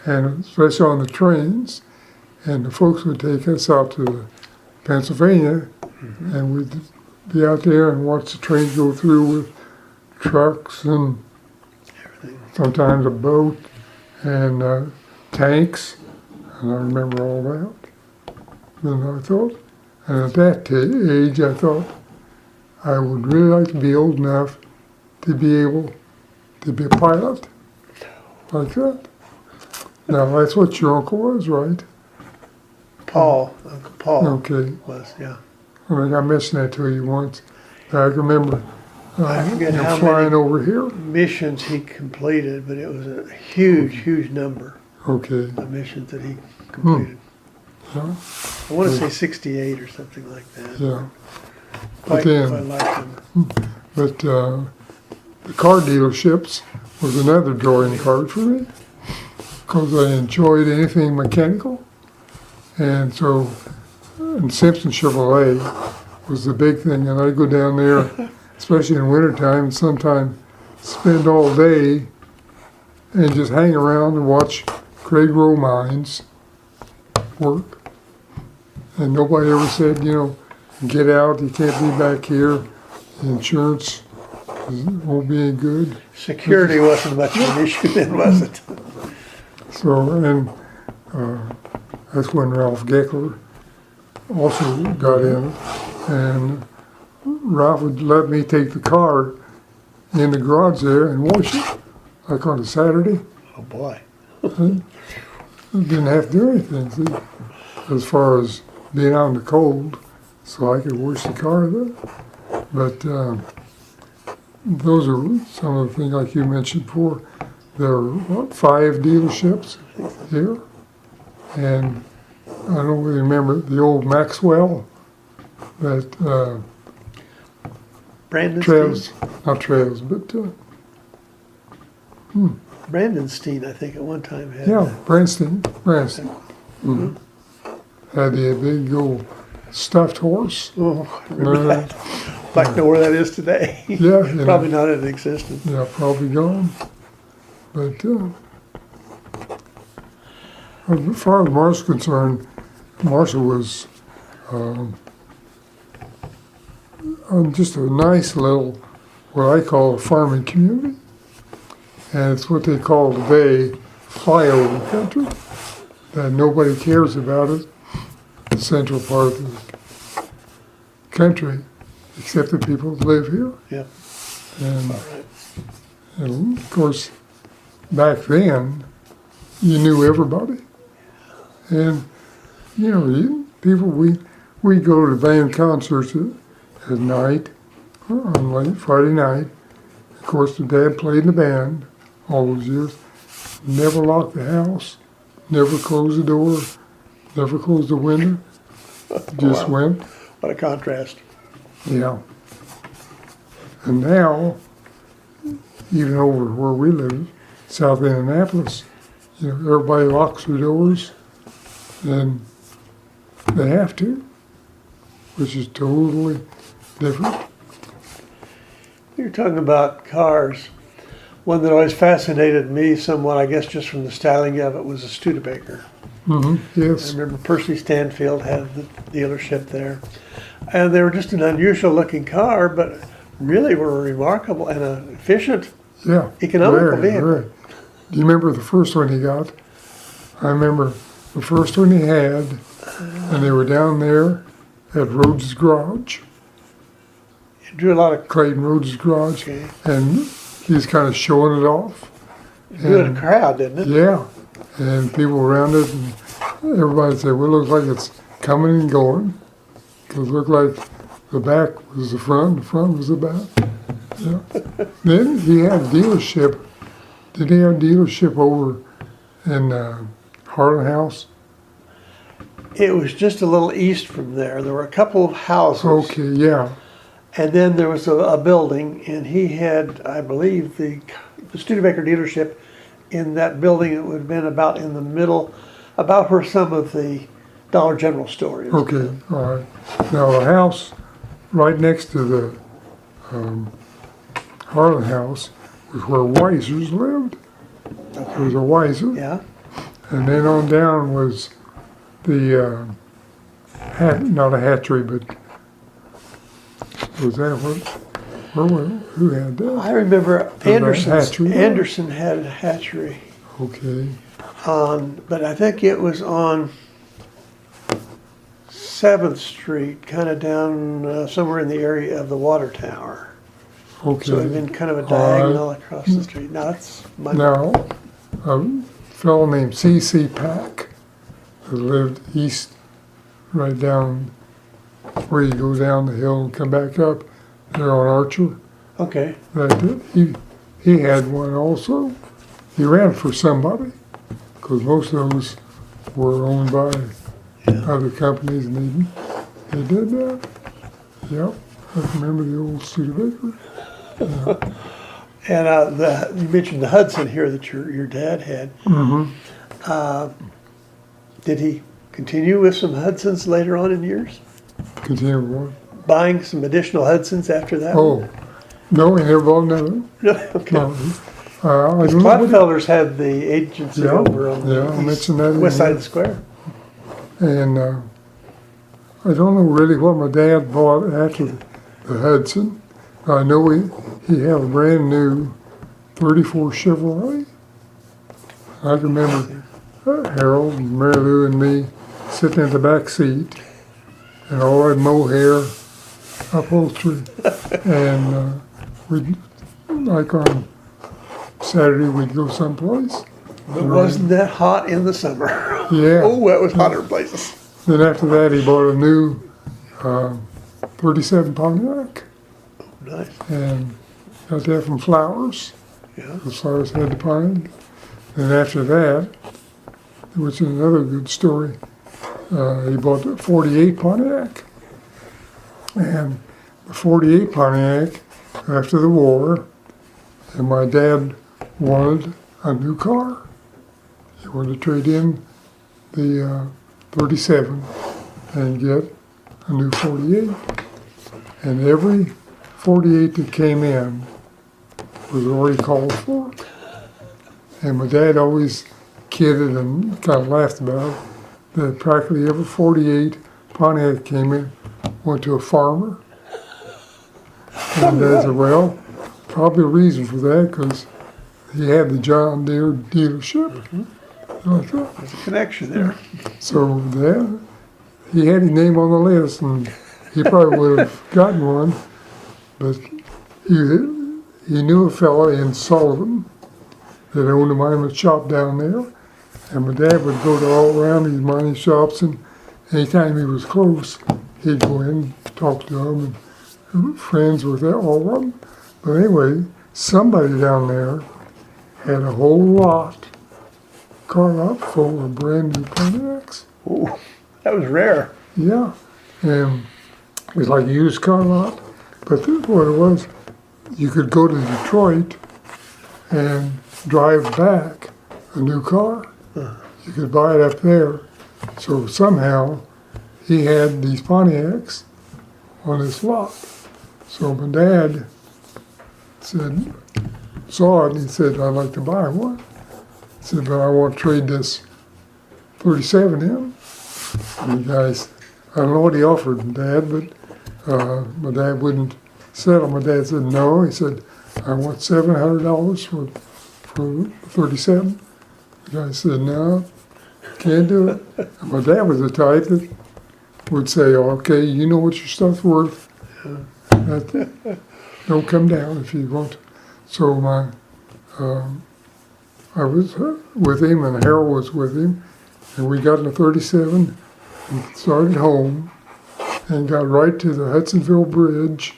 Speaker 2: and especially on the trains, and the folks would take us out to Pennsylvania, and we'd be out there and watch the trains go through with trucks and sometimes a boat and tanks, and I remember all that. And I thought, and at that age, I thought I would really like to be old enough to be able to be a pilot like that. Now, that's what your uncle was, right?
Speaker 1: Paul, Uncle Paul
Speaker 2: Okay.
Speaker 1: was, yeah.
Speaker 2: I think I mentioned that to you once. I can remember
Speaker 1: I forget how
Speaker 2: flying
Speaker 1: many
Speaker 2: over here.
Speaker 1: missions he completed, but it was a huge, huge number
Speaker 2: Okay.
Speaker 1: of missions that he completed.
Speaker 2: Yeah.
Speaker 1: I want to say 68 or something like that.
Speaker 2: Yeah.
Speaker 1: Quite,
Speaker 2: then-
Speaker 1: quite like him.
Speaker 2: But the car dealerships was another drawing card for me because I enjoyed anything mechanical. And so, and Simpson Chevrolet was the big thing. And I'd go down there, especially in wintertime, and sometimes spend all day and just hang around and watch Craig Rowe mines work. And nobody ever said, you know, get out, you can't be back here, insurance won't be any good.
Speaker 1: Security wasn't much of an issue then, was it?
Speaker 2: So, and that's when Ralph Geckler also got in it. And Ralph would let me take the car in the garage there and wash it, like on a Saturday.
Speaker 1: Oh boy.
Speaker 2: Didn't have to do anything, see, as far as being out in the cold, so I could wash the car there. But those are some of the things, like you mentioned before. There are, what, 5 dealerships here? And I don't really remember the old Maxwell that
Speaker 1: Brandon
Speaker 2: Trails,
Speaker 1: Steen.
Speaker 2: not Trails, but
Speaker 1: Brandon Steen, I think, at one time had
Speaker 2: yeah,
Speaker 1: that.
Speaker 2: Branston. Had the big old stuffed horse.
Speaker 1: Oh, I remember
Speaker 2: Uh,
Speaker 1: that. I'd like to know where that is today.
Speaker 2: Yeah, you know.
Speaker 1: Probably not in existence.
Speaker 2: Yeah, probably gone. But as far as Marshall's concerned, Marshall was just a nice little, what I call a farming community. And it's what they call today flyover country, that nobody cares about it, the central part of the country, except the people that live here.
Speaker 1: Yeah.
Speaker 2: And of course, back then, you knew everybody. And, you know, we go to band concerts at night, on late Friday night. Of course, the dad played in the band all those years. Never locked the house, never closed the door, never closed the window. Just
Speaker 1: Wow.
Speaker 2: went.
Speaker 1: What a contrast.
Speaker 2: Yeah. And now, even over where we live, South Indianapolis, you know, everybody locks their doors, and they have to, which is totally different.
Speaker 1: You're talking about cars. One that always fascinated me somewhat, I guess just from the styling of it, was a Studebaker. I
Speaker 2: Yes.
Speaker 1: remember Percy Stanfield had the dealership there. And they were just an unusual looking car, but really were remarkable and efficient,
Speaker 2: Yeah.
Speaker 1: economical
Speaker 2: Very,
Speaker 1: vehicle.
Speaker 2: very. Do you remember the first one he got? I remember the first one he had, and they were down there at Rhodes' Garage,
Speaker 1: It drew a lot of,
Speaker 2: Clayton Rhodes' Garage,
Speaker 1: okay,
Speaker 2: and he's kind of showing it off.
Speaker 1: drew a crowd, didn't it?
Speaker 2: Yeah, and people around it, and everybody said, well, it looks like it's coming and going. Because it looked like the back was the front was the back. Yeah. Then he had a dealership. Did he have a dealership over in Harlan House?
Speaker 1: It was just a little east from there. There were a couple of houses.
Speaker 2: Okay, yeah.
Speaker 1: And then there was a building, and he had, I believe, the Studebaker dealership in that building. It would have been about in the middle, about where some of the Dollar General store is.
Speaker 2: Okay, all right. Now, the house right next to the Harlan house was where Weiser's lived. There was a Weiser.
Speaker 1: Yeah,
Speaker 2: And then on down was the, not a hatchery, but was that who had that?
Speaker 1: I remember
Speaker 2: hatchery.
Speaker 1: Anderson had a hatchery
Speaker 2: Okay,
Speaker 1: but I think it was on 7th Street, kind of down somewhere in the area of the water tower.
Speaker 2: okay.
Speaker 1: So it had been kind of a diagonal across the street. Now that's my.
Speaker 2: Now, a fellow named C.C. Pack, who lived east, right down where you go down the hill and come back up, there on Archer.
Speaker 1: Okay.
Speaker 2: He had one also. He ran for somebody, because most of those were owned by other companies, and he did that. Yep, I remember the old Studebaker.
Speaker 1: And you mentioned the Hudson here that your dad had. Did he continue with some Hudsons later on in years?
Speaker 2: Continue on.
Speaker 1: Buying some additional Hudsons after that?
Speaker 2: Oh, no, he never bought another.
Speaker 1: Okay.
Speaker 2: No. I don't know what
Speaker 1: Clodfelders had the agency over on
Speaker 2: I mentioned that
Speaker 1: the west
Speaker 2: in
Speaker 1: side
Speaker 2: there.
Speaker 1: of the square.
Speaker 2: And I don't know really what my dad bought after the Hudson. I know he had a brand new 34 Chevrolet. I can remember Harold and Mary Lou and me sitting in the back seat, and all that mohair upholstery. And we'd, like on Saturday, we'd go someplace.
Speaker 1: But wasn't that hot in the summer?
Speaker 2: Yeah.
Speaker 1: Oh, that was hotter places.
Speaker 2: Then after that, he bought a new 37 Pontiac.
Speaker 1: Nice.
Speaker 2: And got that from Flowers.
Speaker 1: Yeah.
Speaker 2: The Flowers had the pine. And after that, which is another good story, he bought the 48 Pontiac. And the 48 Pontiac, after the war, and my dad wanted a new car. He wanted to trade in the 37 and get a new 48. And every 48 that came in was already called for. And my dad always kidded and kind of laughed about it, that practically every 48 Pontiac came in went to a farmer. And Dad said, well, probably a reason for that, because he had the John Deere dealership.
Speaker 1: There's a connection there.
Speaker 2: So that, he had his name on the list, and he probably would have gotten one, but he knew a fella in Sullivan that owned a mining shop down there, and my dad would go to all around these mining shops, and anytime he was close, he'd go in and talk to them, and friends with all of them. But anyway, somebody down there had a whole car lot full of brand new Pontiacs.
Speaker 1: Ooh, that was rare.
Speaker 2: Yeah, and it was like a used car lot. But what it was, you could go to Detroit and drive back a new car. You could buy it up there. So somehow he had these Pontiacs on his lot. So my dad saw it and he said, I'd like to buy one. He said, but I want to trade this 37 in. And the guys, I don't know what he offered Dad, but my dad wouldn't settle. My dad said no. He said, I want $700 for 37. The guy said, no, can't do it. And my dad was the type that would say, okay, you know what your stuff's worth. Don't come down if you want. So I was with him, and Harold was with him, and we got in a 37 and started home and got right to the Hudsonville Bridge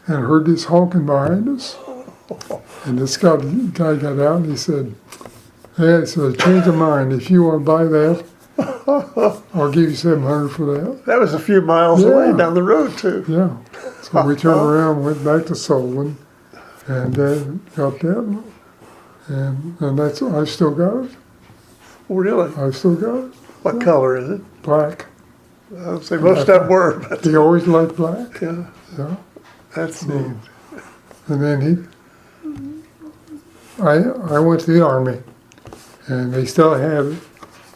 Speaker 2: and heard this honking behind us. And this guy got out and he said, yeah, he said, change of mind. If you want to buy that, I'll give you $700 for that.
Speaker 1: That was a few miles away down the road, too.
Speaker 2: Yeah. So we turned around and went back to Sullivan, and got that. And that's, I still got it.
Speaker 1: Oh, really?
Speaker 2: I still got it.
Speaker 1: What color is it?
Speaker 2: black.
Speaker 1: I'll say most of them were, but
Speaker 2: He always liked black.
Speaker 1: yeah,
Speaker 2: Yeah.
Speaker 1: that's neat.
Speaker 2: And then I went to the Army, and they still had it.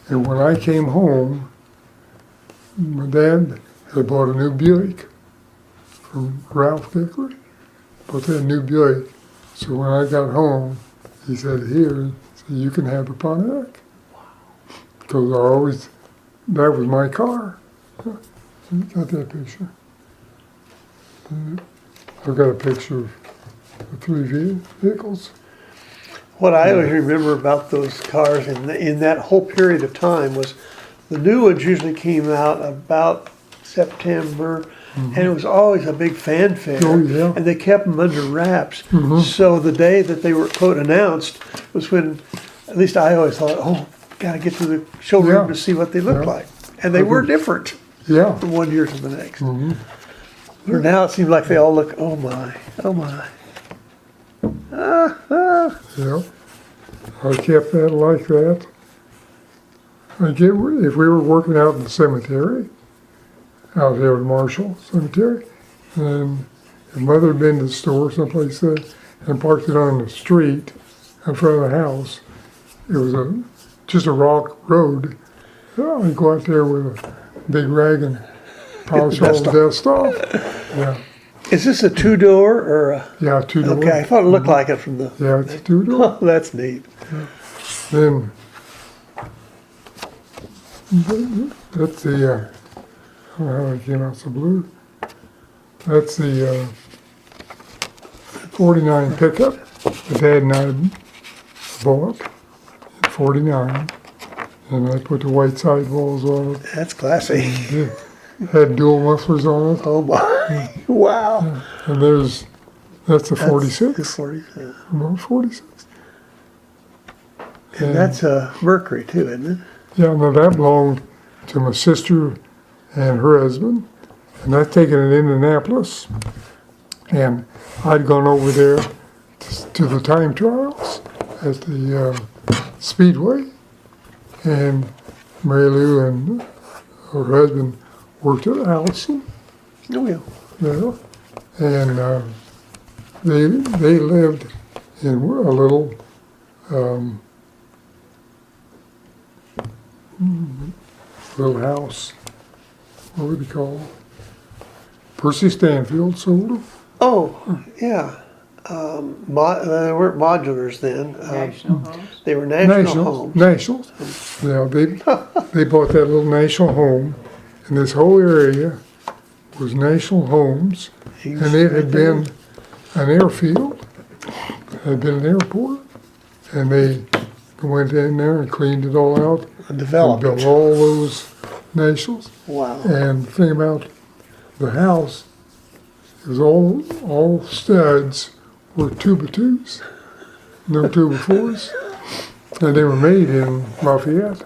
Speaker 2: And when I came home, my dad had bought a new Buick from Ralph Bickley. Bought that new Buick. So when I got home, he said, "Here, so you can have the Pontiac." Because that was my car. You got that picture? I've got a picture of the three vehicles.
Speaker 1: What I always remember about those cars in that whole period of time was the new ones usually came out about September, and it was always a big fanfare.
Speaker 2: Oh, yeah.
Speaker 1: And they kept them under wraps. So the day that they were, quote, announced was when, at least I always thought, oh, got to get to the showroom
Speaker 2: Yeah.
Speaker 1: to see what they look
Speaker 2: Yeah.
Speaker 1: like. And they were different
Speaker 2: Yeah.
Speaker 1: from one year to the next. Where now it seems like they all look, oh my, oh my.
Speaker 2: Yeah. I kept that like that. If we were working out in the cemetery, out here at Marshall Cemetery, and if Mother had been to the store someplace and parked it on the street in front of the house, it was just a rock road. I'd go out there with a big rag and polish all the dust off. Yeah.
Speaker 1: Is this a two-door or a?
Speaker 2: Yeah, two-door.
Speaker 1: Okay, I thought it looked like it from the.
Speaker 2: Yeah, it's a two-door.
Speaker 1: Oh, that's neat.
Speaker 2: Then that's the, I don't know how it came out so blue. That's the 49 pickup that Dad and I bought in 49. And I put the white sidewalls on it.
Speaker 1: That's classy.
Speaker 2: It had dual mufflers on it.
Speaker 1: Oh my! Wow.
Speaker 2: And that's the 46.
Speaker 1: That's 46.
Speaker 2: About 46.
Speaker 1: And that's a Mercury too, isn't it?
Speaker 2: Yeah, no, that belonged to my sister and her husband, and I'd taken it in Indianapolis, and I'd gone over there to the time trials at the Speedway, and Mary Lou and her husband worked at Allison
Speaker 1: Oh yeah.
Speaker 2: there, and they lived in a little little house. What would they call it? Percy Stanfield sold them.
Speaker 1: Oh yeah. They weren't modulars then.
Speaker 3: National homes.
Speaker 1: They were national homes.
Speaker 2: Nationals. Yeah, they bought that little national home, and this whole area was national homes, and it had been an airfield, had been an airport, and they went in there and cleaned it all out.
Speaker 1: A development.
Speaker 2: Built all those nationals.
Speaker 1: Wow.
Speaker 2: And the thing about the house is all studs were 2x2s, no 2x4s, and they were made in Lafayette.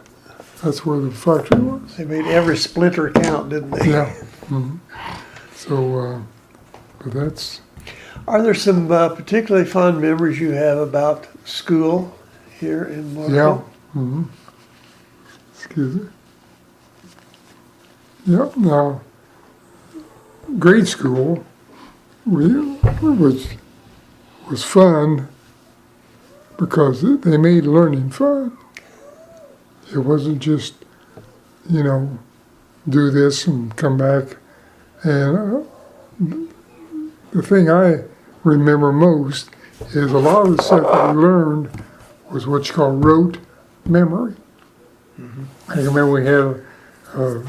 Speaker 2: That's where the factory was.
Speaker 1: They made every splinter count, didn't they?
Speaker 2: Yeah. So, but that's,
Speaker 1: Are there some particularly fond memories you have about school here in Marshall?
Speaker 2: yeah. Excuse me. Yep. Now, grade school was fun because they made learning fun. It wasn't just, do this and come back. And the thing I remember most is a lot of the stuff that we learned was what you call rote memory. I remember we had a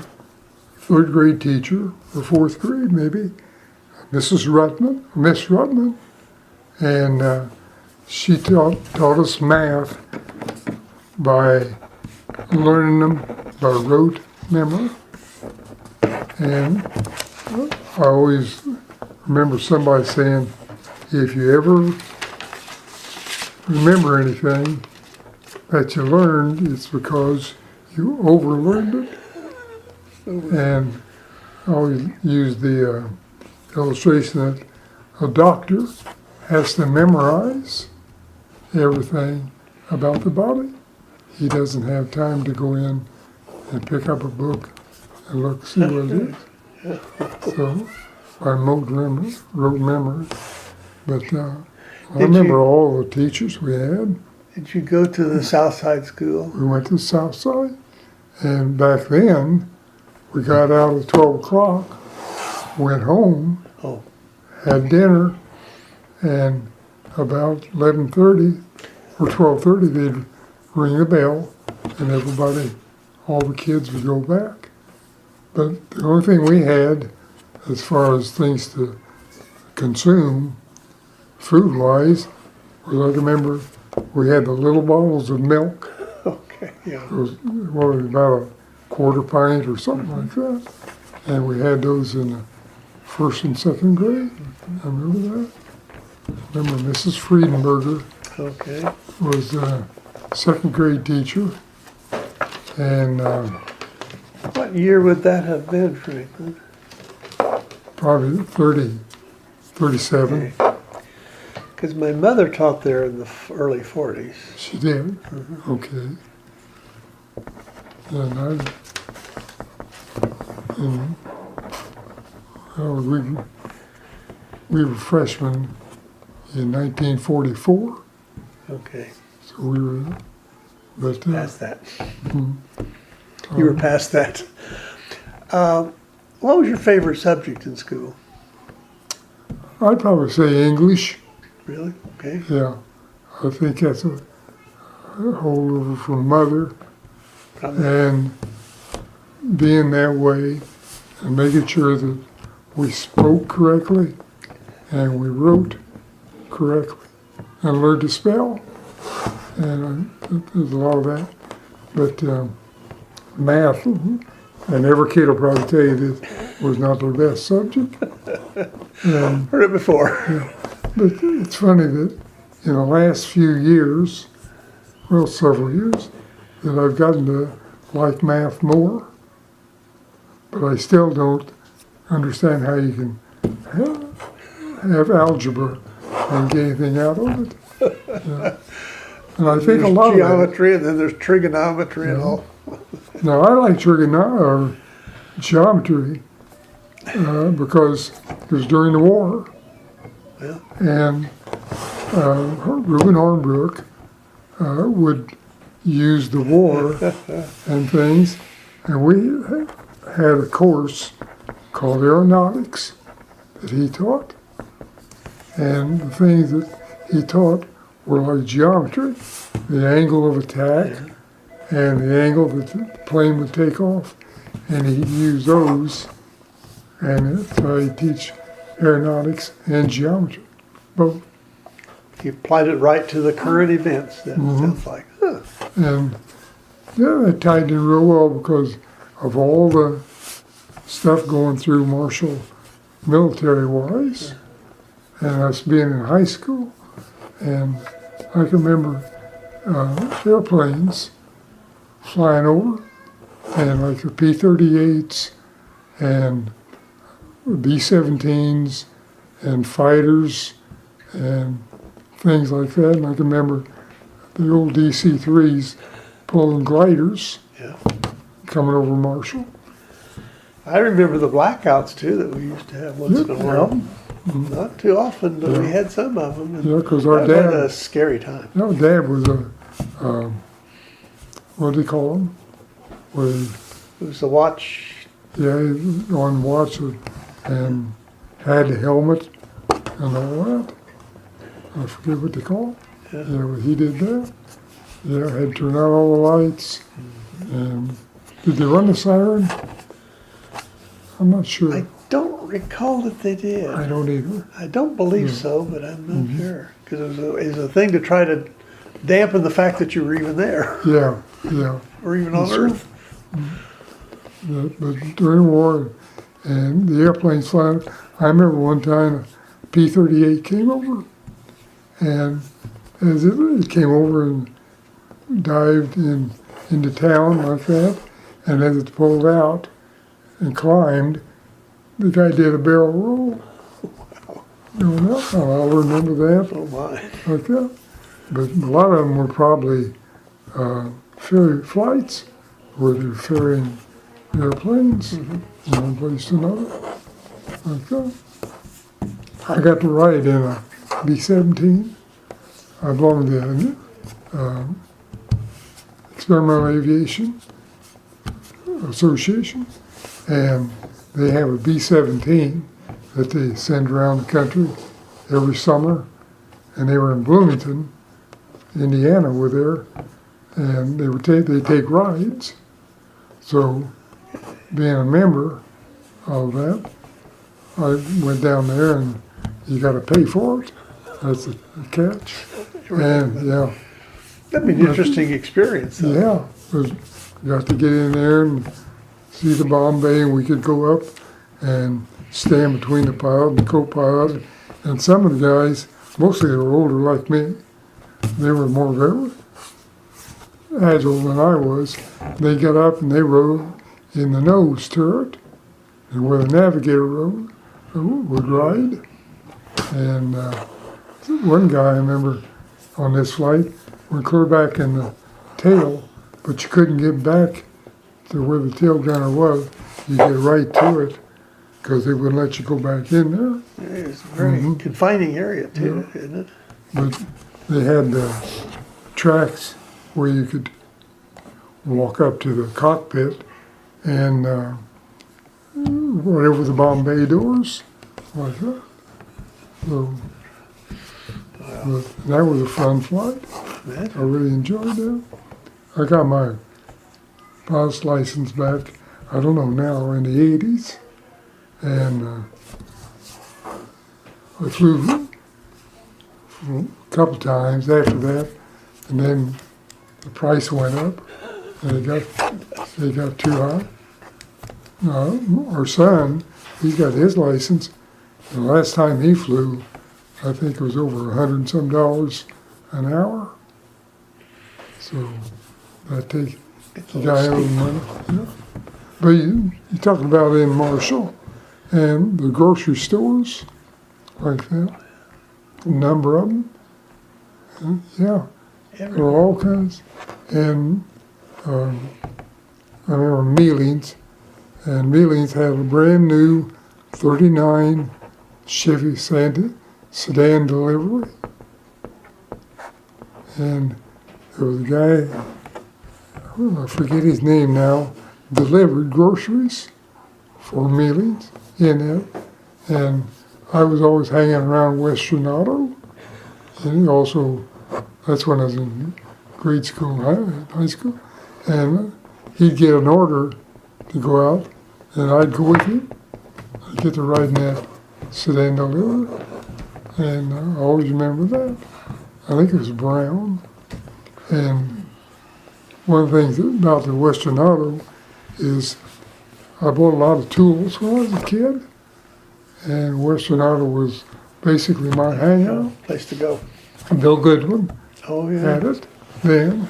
Speaker 2: third grade teacher, or fourth grade maybe, Miss Rutman, and she taught us math by learning them by rote memory. And I always remember somebody saying, if you ever remember anything that you learned, it's because you overlearned it. And I always use the illustration that a doctor has to memorize everything about the body. He doesn't have time to go in and pick up a book and look, see what it is. So I wrote memory. But I remember all the teachers we had.
Speaker 1: Did you go to the South Side School?
Speaker 2: We went to the South Side. And back then, we got out at 12 o'clock, went home,
Speaker 1: Oh.
Speaker 2: had dinner, and about 11:30 or 12:30, they'd ring the bell, and everybody, all the kids would go back. But the only thing we had, as far as things to consume, food-wise, was I remember we had the little bottles of milk.
Speaker 1: Okay, yeah.
Speaker 2: It was about a quarter pint or something like that. And we had those in the first and second grade. I remember that. I remember Mrs. Friedenberger
Speaker 1: Okay.
Speaker 2: was a second grade teacher. And
Speaker 1: What year would that have been, Franklin?
Speaker 2: probably 37.
Speaker 1: Because my mother taught there in the early 40s.
Speaker 2: She did? Okay. And we were freshmen in 1944,
Speaker 1: Okay,
Speaker 2: so we were, but
Speaker 1: past that. You were past that. What was your favorite subject in school?
Speaker 2: I'd probably say English.
Speaker 1: Really? Okay.
Speaker 2: Yeah, I think that's a holdover from mother,
Speaker 1: Probably.
Speaker 2: and being that way and making sure that we spoke correctly and we wrote correctly and learned to spell. And there's a lot of that. But math, and every kid will probably tell you this was not their best subject.
Speaker 1: Heard it before.
Speaker 2: But it's funny that in the last few years, well, several years, that I've gotten to like math more. But I still don't understand how you can have algebra and get anything out of it. Yeah. And I think
Speaker 1: There's
Speaker 2: a lot of that.
Speaker 1: geometry, and then there's trigonometry and all.
Speaker 2: Now, I like trigonometry or geometry because it was during the war.
Speaker 1: Yeah.
Speaker 2: And Reuben Hornbrook would use the war and things. And we had a course called aeronautics that he taught. And the things that he taught were like geometry, the angle of attack, and the angle that the plane would take off. And he'd use those, and so he'd teach aeronautics and geometry, both.
Speaker 1: He applied it right to the current events, that sounds like. Huh.
Speaker 2: And yeah, that tied in real well because of all the stuff going through Marshall military-wise, and us being in high school. And I can remember airplanes flying over, and like the P-38s and B-17s and fighters and things like that. And I can remember the old DC-3s pulling gliders
Speaker 1: Yeah.
Speaker 2: coming over Marshall.
Speaker 1: I remember the blackouts too that we used to have once in a while. Not too often, but we had some of them. And
Speaker 2: Yeah, because our
Speaker 1: that was a
Speaker 2: dad,
Speaker 1: scary time.
Speaker 2: Dad was a, what do they call him? Was,
Speaker 1: It was the watch.
Speaker 2: yeah, on watch and had the helmet and all that. I forget what they call it. Yeah, well, he did that. Yeah, had to turn out all the lights. And did they run the siren? I'm not sure.
Speaker 1: I don't recall that they did.
Speaker 2: I don't either.
Speaker 1: I don't believe so, but I'm not sure. Because it was a thing to try to dampen the fact that you were even there,
Speaker 2: Yeah, yeah.
Speaker 1: or even on
Speaker 2: That's right.
Speaker 1: Earth.
Speaker 2: But during the war, and the airplanes flying, I remember one time a P-38 came over, and as it came over and dived into town like that, and as it pulled out and climbed, the guy did a barrel roll. I'll remember that
Speaker 1: Oh my.
Speaker 2: like that. But a lot of them were probably ferry flights where they're ferrying airplanes from one place to another. Like that. I got to ride in a B-17. I belong to the Experimental Aviation Association, and they have a B-17 that they send around the country every summer. And they were in Bloomington, Indiana, were there, and they take rides. So, being a member of that, I went down there, and you got to pay for it. That's the catch. And yeah,
Speaker 1: That'd be an interesting experience, though.
Speaker 2: yeah, got to get in there and see the bomb bay, and we could go up and stand between the pilot and the co-pilot. And some of the guys, mostly they were older like me, they were more very agile than I was. They got up and they rode in the nose turret, and where the navigator would ride. And one guy I remember on this flight went clear back in the tail, but you couldn't get back to where the tail gunner was. You get right to it because they wouldn't let you go back in there.
Speaker 1: It's a very confining area, too, isn't it?
Speaker 2: But they had the tracks where you could walk up to the cockpit and right over the bomb bay doors, like that. So, but that was a fun flight.
Speaker 1: Man.
Speaker 2: I really enjoyed that. I got my pilot's license back, I don't know now, in the 80s. And I flew a couple times after that, and then the price went up, and they got too high. Our son, he's got his license. The last time he flew, I think it was over $100 and some an hour. So that takes the guy out of money. Yeah. But you're talking about in Marshall and the grocery stores like that, a number of them. And yeah, there are all kinds. And I remember Mealings, and Mealings had a brand new 39 Chevy sedan delivery. And there was a guy, I forget his name now, delivered groceries for Mealings in it. And I was always hanging around Western Auto. And he also, that's when I was in grade school, high school. And he'd get an order to go out, and I'd go with him. I'd get to ride in that sedan delivery. And I always remember that. I think it was brown. And one of the things about the Western Auto is I bought a lot of tools when I was a kid, and Western Auto was basically my hangout.
Speaker 1: Place to go.
Speaker 2: Bill Goodwin
Speaker 1: Oh, yeah.
Speaker 2: had it then,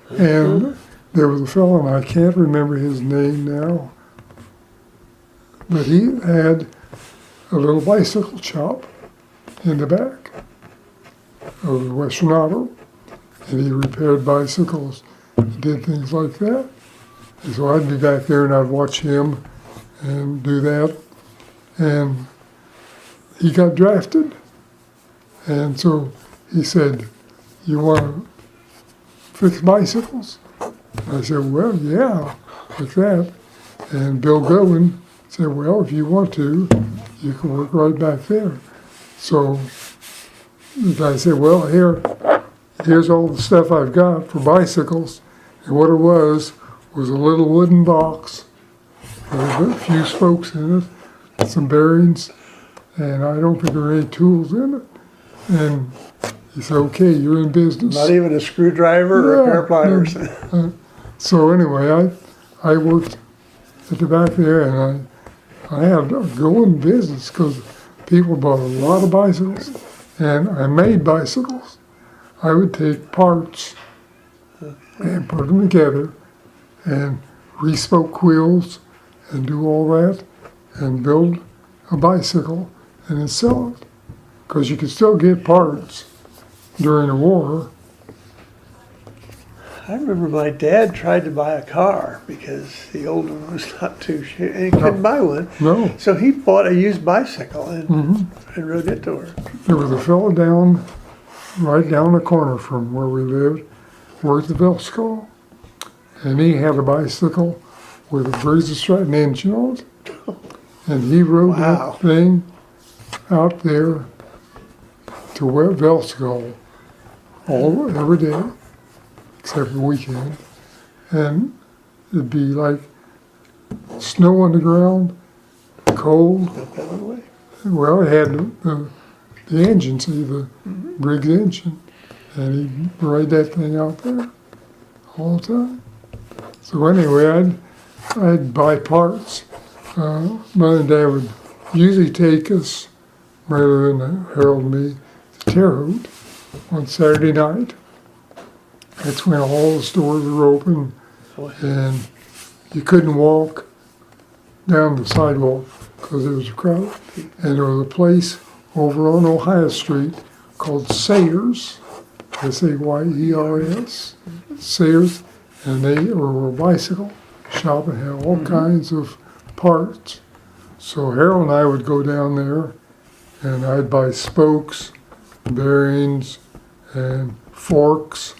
Speaker 2: and there was a fellow, and I can't remember his name now, but he had a little bicycle shop in the back of the Western Auto, and he repaired bicycles, did things like that. And so I'd be back there and I'd watch him and do that. And he got drafted. And so he said, "You want to fix bicycles?" I said, "Well, yeah, like that." And Bill Goodwin said, "Well, if you want to, you can work right back there." So the guy said, "Well, here's all the stuff I've got for bicycles." And what it was a little wooden box with a few spokes in it, some bearings, and I don't think there are any tools in it. And he said, "Okay, you're in business."
Speaker 1: Not even a screwdriver or a pair of pliers.
Speaker 2: So anyway, I worked at the back there, and I had a going business because people bought a lot of bicycles, and I made bicycles. I would take parts and put them together and re-spoke wheels and do all that and build a bicycle and then sell it. Because you could still get parts during the war.
Speaker 1: I remember my dad tried to buy a car because the old one was not too sure, and he couldn't buy one.
Speaker 2: No,
Speaker 1: So he bought a used bicycle and rode it to work.
Speaker 2: there was a fellow right down the corner from where we lived, worked at Velsko, and he had a bicycle with a breezy straightened engine on it. And he rode
Speaker 1: Wow.
Speaker 2: that thing out there to Velsko every day, except for the weekend. And it'd be like snow on the ground, cold.
Speaker 1: Got that one away.
Speaker 2: Well, it had the engine, see, the Briggs engine. And he'd ride that thing out there all the time. So anyway, I'd buy parts. Mother and Dad would usually take us, rather than Harold and me, to Terre Haute on Saturday night. That's when all the stores were open, and you couldn't walk down the sidewalk because there was a crowd. And there was a place over on Ohio Street called Sayers, Sayers, Sayers, and they were a bicycle shop and had all kinds of parts. So Harold and I would go down there, and I'd buy spokes, bearings, and forks,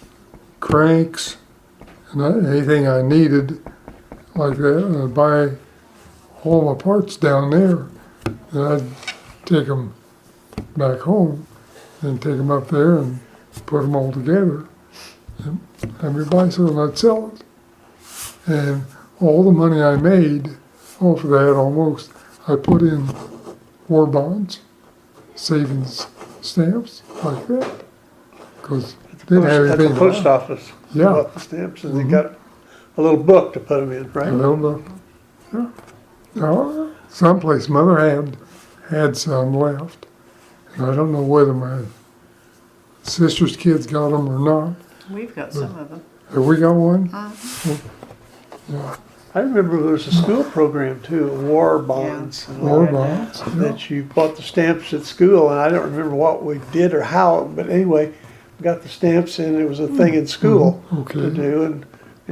Speaker 2: cranks, and anything I needed like that. And I'd buy all my parts down there, and I'd take them back home and take them up there and put them all together and have my bicycle, and I'd sell it. And all the money I made off of that, almost, I put in war bonds, savings stamps like that, because they didn't have
Speaker 1: At
Speaker 2: anything
Speaker 1: the
Speaker 2: to
Speaker 1: post
Speaker 2: buy.
Speaker 1: office. You
Speaker 2: Yeah.
Speaker 1: bought the stamps and they got a little book to put them in, right?
Speaker 2: A little bit. Yeah. Now, someplace Mother had some left, and I don't know whether my sister's kids got them or not.
Speaker 3: We've got some of them.
Speaker 2: Have we got one?
Speaker 3: Uh,
Speaker 1: I remember there was a school program too, war bonds. and all
Speaker 2: War
Speaker 1: that,
Speaker 2: bonds. Yeah.
Speaker 1: That you bought the stamps at school, and I don't remember what we did or how, but anyway, we got the stamps and it was a thing in school
Speaker 2: Okay.
Speaker 1: to do, and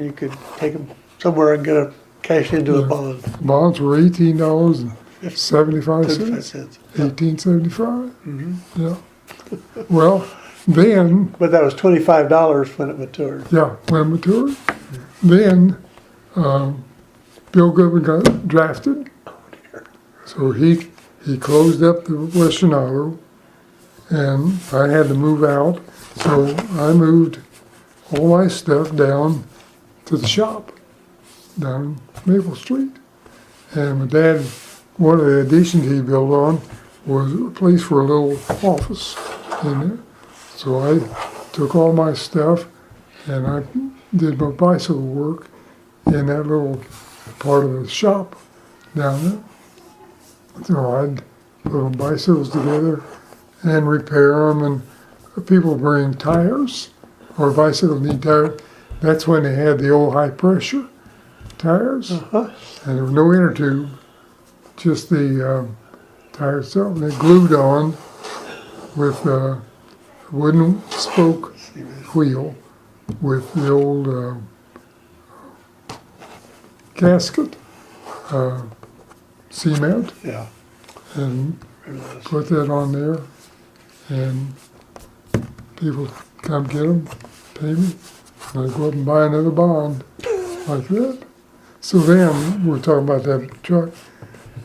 Speaker 1: you could take them somewhere and get a cash into a
Speaker 2: Yeah.
Speaker 1: bond.
Speaker 2: Bonds were $18.75.
Speaker 1: 75 cents.
Speaker 2: 1875. Yeah. Well, then,
Speaker 1: But that was $25 when it matured.
Speaker 2: yeah, when matured, then Bill Goodman got drafted.
Speaker 1: Oh dear.
Speaker 2: So he closed up the Western Auto, and I had to move out. So I moved all my stuff down to the shop down Maple Street. And my dad, one of the additions he built on was a place for a little office in there. So I took all my stuff and I did my bicycle work in that little part of the shop down there. So I'd put bicycles together and repair them, and people bring tires, or bicycles need tires. That's when they had the old high pressure tires, and there was no inner tube, just the tire itself. And they glued on with a wooden spoke wheel with the old gasket cement,
Speaker 1: Yeah.
Speaker 2: and
Speaker 1: Remember those.
Speaker 2: put that on there, and people come get them, pay me, and I go up and buy another bond like that. So then, we're talking about that truck.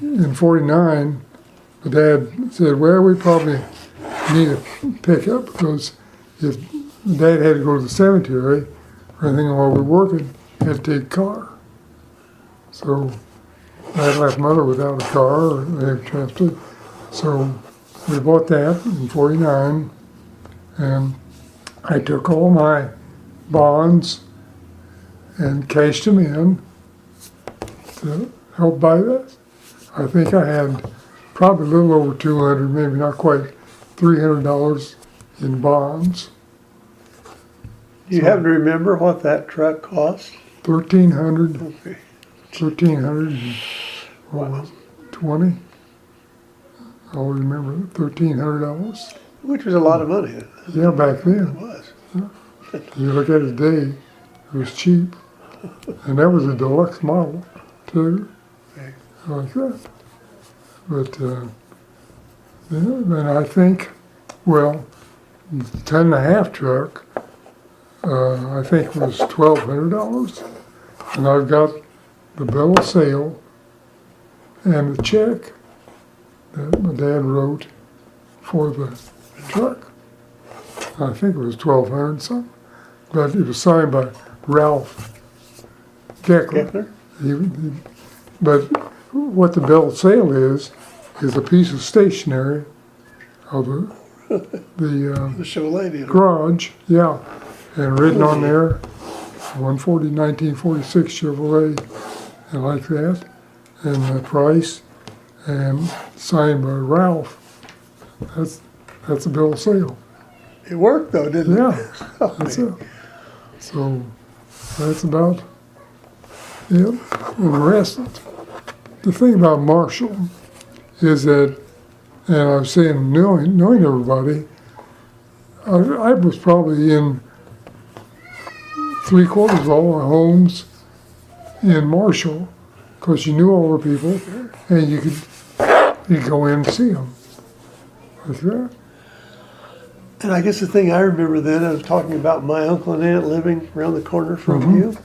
Speaker 2: In '49, my dad said, well, we probably need a pickup, because if Dad had to go to the cemetery or anything while we were working, he had to take a car. So I left Mother without a car or any transport. So we bought that in '49, and I took all my bonds and cashed them in to help buy that. I think I had probably a little over 200, maybe not quite $300 in bonds.
Speaker 1: Do you happen to remember what that truck cost?
Speaker 2: 1,300,
Speaker 1: Okay.
Speaker 2: 1,320. I always remember $1,300.
Speaker 1: Which was a lot of money. It
Speaker 2: Yeah, back then.
Speaker 1: was.
Speaker 2: You look at it today, It was cheap. And that was a deluxe model, too.
Speaker 1: Okay.
Speaker 2: Like that. But, yeah, and I think, well, the 10.5 truck, I think was $1,200. And I've got the bill of sale and the check that my dad wrote for the truck. I think it was $1,200 something, but it was signed by Ralph Geckler.
Speaker 1: Kepler?
Speaker 2: But what the bill of sale is a piece of stationery of the
Speaker 1: The Chevrolet dealer.
Speaker 2: garage, yeah, and written on there, 1946 Chevrolet, and like that, and the price, and signed by Ralph. That's a bill of sale.
Speaker 1: It worked though, didn't it?
Speaker 2: Yeah, that's it. So that's about it. And the rest, the thing about Marshall is that, and I was saying, knowing everybody, I was probably in 3/4 of all the homes in Marshall, because you knew all the people, and you could go in and see them. Like that.
Speaker 1: And I guess the thing I remember then, I was talking about my uncle and aunt living around the corner from you,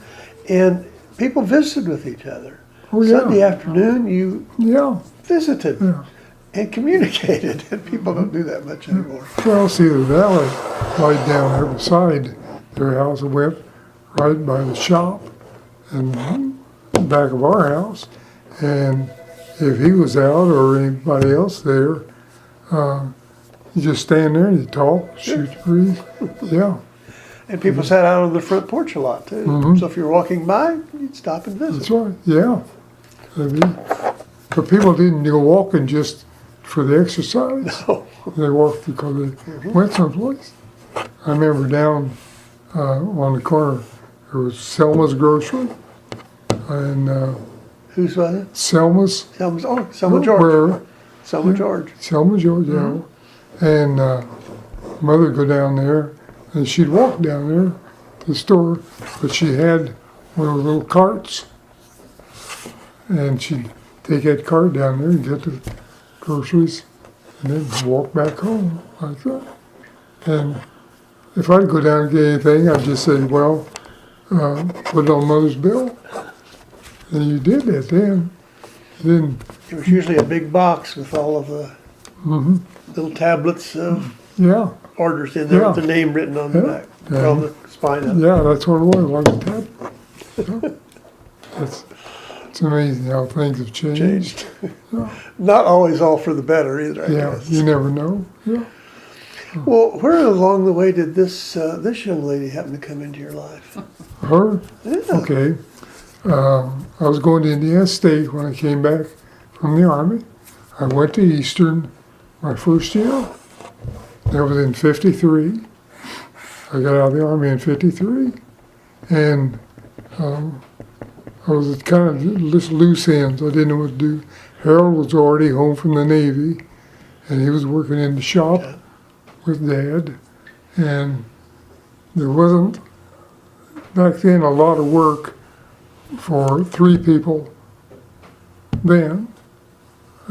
Speaker 1: and people visited with each other.
Speaker 2: Oh, yeah.
Speaker 1: Sunday afternoon, you
Speaker 2: Yeah,
Speaker 1: visited
Speaker 2: yeah.
Speaker 1: and communicated, and people don't do that much anymore.
Speaker 2: Well, see, the valley right down there beside their house went right by the shop and back of our house. And if he was out or anybody else there, you just stand there and you talk, shoot the breeze. Yeah,
Speaker 1: And people sat out on the front porch a lot too. So if you're walking by, you'd stop and
Speaker 2: that's
Speaker 1: visit.
Speaker 2: right. Yeah. But people didn't go walking just for the exercise.
Speaker 1: Oh,
Speaker 2: They walked because they went someplace. I remember down on the corner, there was Selma's Grocery, and
Speaker 1: who's was it?
Speaker 2: Selma's,
Speaker 1: Selma George.
Speaker 2: where
Speaker 1: Selma George.
Speaker 2: Selma George, yeah. And mother would go down there, and she'd walk down there to the store, but she had one of those little carts, and she'd take that cart down there and get the groceries, and then walk back home like that. And if I'd go down and get anything, I'd just say, well, put it on mother's bill. And you did that then. Then,
Speaker 1: It was usually a big box with all of the little tablets of
Speaker 2: yeah,
Speaker 1: orders in there with
Speaker 2: Yeah.
Speaker 1: the name written on the
Speaker 2: Yeah.
Speaker 1: back,
Speaker 2: Yeah.
Speaker 1: on the spine of it.
Speaker 2: yeah, that's what it was a tab. Yeah. It's amazing how things have changed.
Speaker 1: Not always all for the better either, I
Speaker 2: Yeah,
Speaker 1: guess.
Speaker 2: you never know. Yeah.
Speaker 1: Well, where along the way did this young lady happen to come into your life?
Speaker 2: Her?
Speaker 1: Yeah.
Speaker 2: Okay. I was going to Indiana State when I came back from the Army. I went to Eastern my first year. That was in '53. I got out of the Army in '53. And I was kind of just loose ends. I didn't know what to do. Harold was already home from the Navy, and he was working in the shop with Dad. And there wasn't, back then, a lot of work for 3 people then,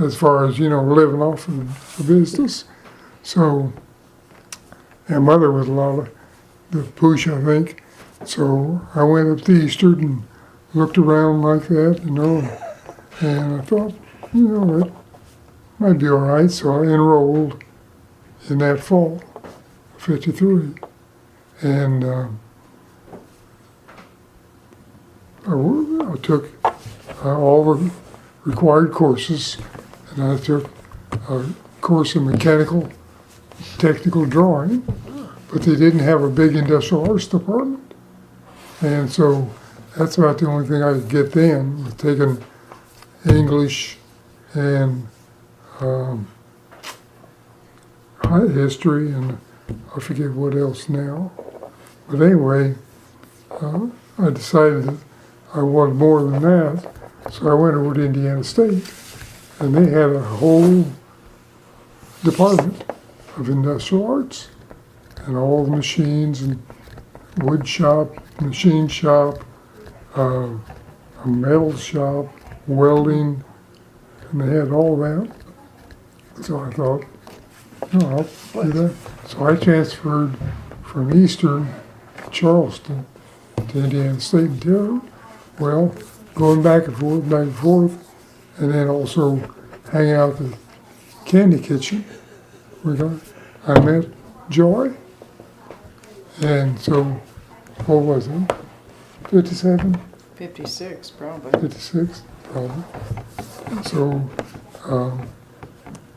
Speaker 2: as far as, living off of the business. So, and Mother was a lot of the push, I think. So I went up to Eastern and looked around like that, and I thought, it might be all right. So I enrolled in that fall, '53. And I took all the required courses, and I took a course in mechanical technical drawing, but they didn't have a big industrial arts department. And so that's about the only thing I could get then, was taking English and history, and I forget what else now. But anyway, I decided that I wanted more than that, so I went over to Indiana State, and they had a whole department of industrial arts, and all the machines and wood shop, machine shop, a metal shop, welding, and they had all that. So I thought, no, I'll do that. So I transferred from Eastern Charleston to Indiana State and Terre. Well, going back and forth, and then also hanging out at the candy kitchen. I met Joy, and so what was it? 57,
Speaker 3: 56, probably.
Speaker 2: 56, probably. So